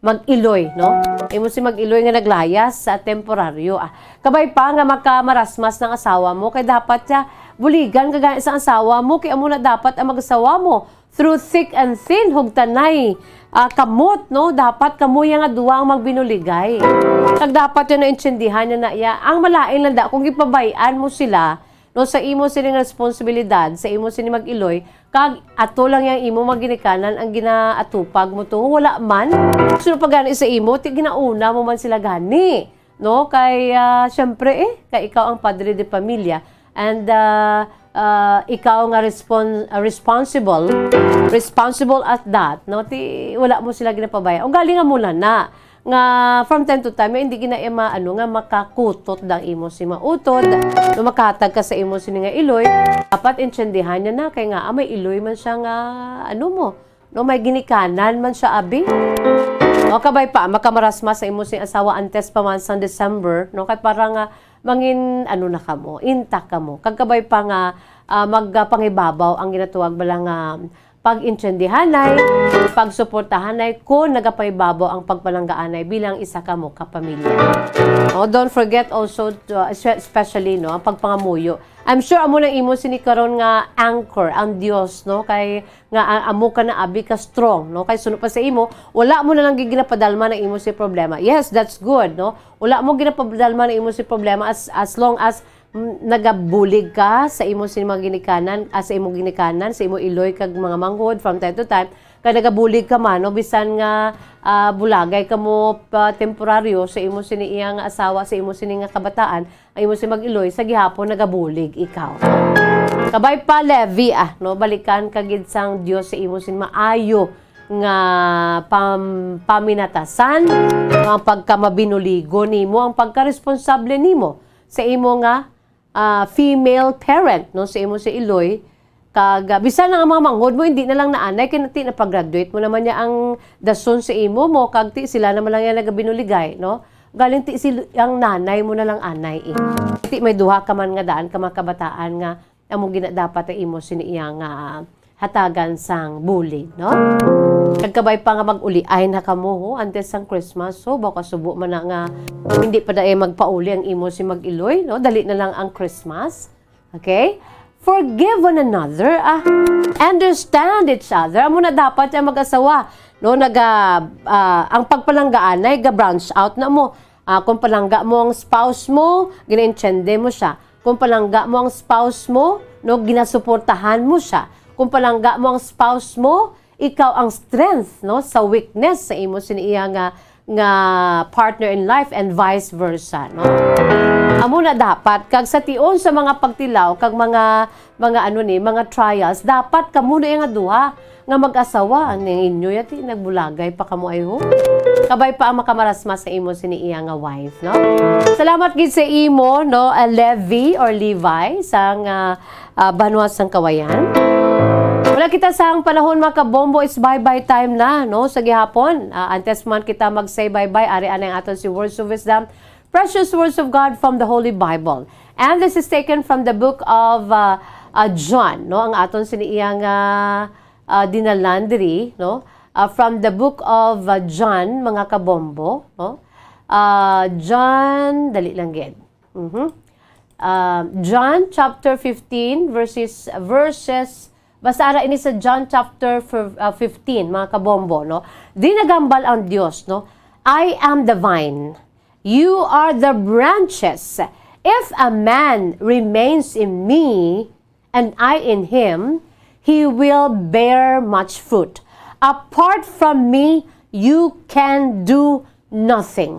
mag-Iloy no imo si mag-Iloy nga naglayas sa temporaryo kabay pa nga makamarasmas ng asawa mo kay dapat siya buligan kagaya sa asawa mo kay amo na dapat ang mag-asawa mo through thick and thin hugtanay kamot no dapat kamo nga duwang magbinuligay kag dapat yan na intsindihan na iya ang malain lang da kung ipabayan mo sila no sa imo sining responsibilidad sa imo sini mag-Iloy kag ato lang yang imo maginikanan ang ginaatupag mo to wala man suno pagani sa imo ti ginauna mo man sila gani no kay syempre kay ikaw ang padre de pamilya and ikaw nga responsible at that no ti wala mo sila ginapabaya o galing nga mula na nga from time to time hindi ginaya nga makakutot dang imo si mautod no makahatag ka sa imo sini nga Iloy dapat intsindihan niya na kay nga may Iloy man siya nga no may ginikanan man siya abi o kabay pa makamarasmas sa imo sing asawa antes pa man sa December no kay para nga mangin na kamo intact kamo kag kabay pa nga magpangibabaw ang ginatuwag balang pag-intsindihanay, pagsuportahanay kung nagapaybabaw ang pagpalanggaanay bilang isa ka mo kapamilya. Don't forget also, especially ang pagpangamuyo. I'm sure amo nang imo sini karon nga anchor ang Dios no kay nga amo ka na abi ka strong no kay suno pa sa imo wala mo na lang ginapadalma na imo si problema. Yes, that's good no. Wala mo ginapadalma na imo si problema as long as nagabulig ka sa imo sini mga ginikanan sa imo ginikanan sa imo Iloy kag mga manghod from time to time kay nagabulig ka man no bisan nga bulagay ka mo temporaryo sa imo sini iyang asawa sa imo sini nga kabataan ang imo si mag-Iloy sa gihapon nagabulig ikaw kabay pa Levi no balikan ka gid sang Dios sa imo sini maayo nga paminatasan ang pagkamabinuligo nimo ang pagkaresponsable nimo sa imo nga female parent no sa imo si Iloy Kag bisan na nga mga manghod mo hindi na lang naanay kay ti na pag-graduate mo naman niya ang dason sa imo mo kag ti sila naman lang yan nagabinuligay, no? Galing ti ang nanay mo na lang anay eh. Ti may duha ka man nga daan ka mga kabataan nga amo gina dapat ay imo siniyang hatagan sang bully, no? Kagkabay pa nga mag-uli ay na kamo ho antes sang Christmas, so baka subo man na nga hindi pa daay magpauli ang imo si mag-iloy, no? Dali na lang ang Christmas. Okay? Forgive one another, understand each other. Amo na dapat ang mag-asawa, no? Ang pagpalanggaan ay ga-branch out na mo. Kung palangga mo ang spouse mo, gina-intende mo siya. Kung palangga mo ang spouse mo, no, ginasuportahan mo siya. Kung palangga mo ang spouse mo, ikaw ang strength, no, sa weakness sa imo siniya nga partner in life and vice versa, no. Amo na dapat kag sa tion sa mga pagtilaw kag mga mga trials dapat kamo na nga duha nga mag-asawa ning inyo yati nagbulagay pa kamo ay ho. Kabay pa ang makamarasmas sa imo siniya nga wife, no. Salamat gid sa imo, no, Levi or Levi sang Banwa sang Kawayan. Wala kita sa ang panahon mga kabombo is bye-bye time na, no, sa gihapon. Antes man kita mag-say bye-bye, ari anay aton si Words of Wisdom, precious words of God from the Holy Bible. And this is taken from the book of John, no, ang aton siniyang dinalandri, no, from the book of John, mga kabombo, no. John, dali lang gid. John chapter 15 verses basta ara ini sa John chapter 15, mga kabombo, no. Di nagambal ang Dios, no. I am the vine, you are the branches. If a man remains in me and I in him, he will bear much fruit. Apart from me, you can do nothing.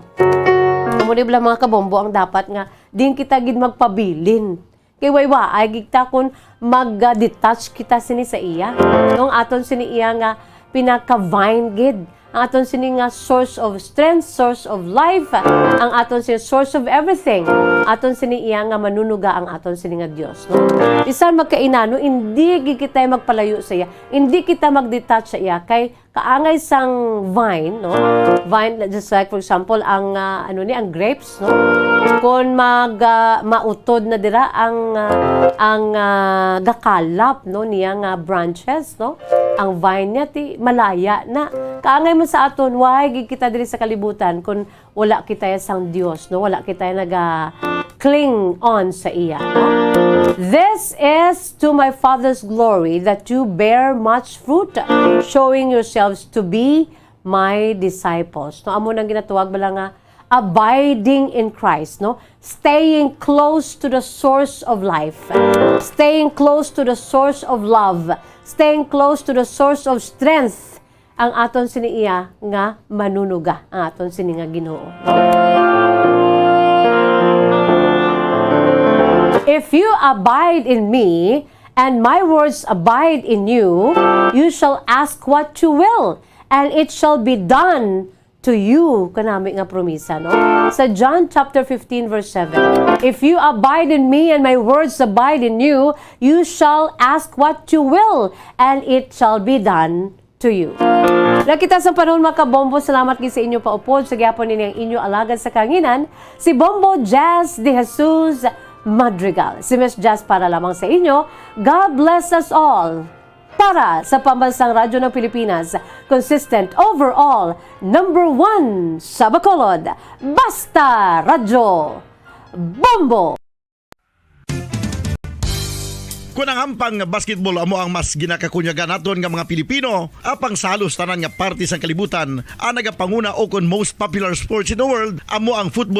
Muna ba mga kabombo ang dapat nga din kita gid magpabilin. Kay waywa ay gigta kun mag-detach kita sini sa iya. Nung aton sini iya nga pinaka-vine gid. Ang aton sini nga source of strength, source of life, ang aton sini source of everything. Aton sini iya nga manunuga ang aton sini nga Dios, no. Bisan magkainano hindi gid kita magpalayo sa iya. Hindi kita mag-detach sa iya kay kaangay sang vine, no. Vine just like for example ang ang grapes, no. Kung mautod na dira ang gakalap, no, niya nga branches, no. Ang vine niya ti malaya na. Kaangay mo sa aton why gid kita diri sa kalibutan kung wala kita sang Dios, no. Wala kita cling on sa iya, no? This is to my Father's glory that you bear much fruit, showing yourselves to be my disciples. No, amo nang ginatuwag bala nga abiding in Christ, no? Staying close to the source of life, staying close to the source of love, staying close to the source of strength. Ang aton siniya nga manunuga, ang aton sini nga Ginoo. If you abide in me, and my words abide in you, you shall ask what you will, and it shall be done to you. Kanami nga promisa, no? Sa John chapter 15 verse 7. If you abide in me, and my words abide in you, you shall ask what you will, and it shall be done to you. Nakita sa panahon mga kabombo, salamat gid sa inyo paupod sa gyapon ninyo ang inyo alagad sa kanginan, si Bombo Jazz de Jesus Madrigal. Si Miss Jazz para lamang sa inyo. God bless us all. Para sa Pambansang Radyo ng Pilipinas, consistent overall, #1 sa Bacolod, Basta Radyo Bombo! Kung ang ampang basketball amo ang mas ginakakunyagan naton nga mga Pilipino, apang salos tanan nga parte sa kalibutan, ang nagapanguna o kon most popular sports in the world, amo ang football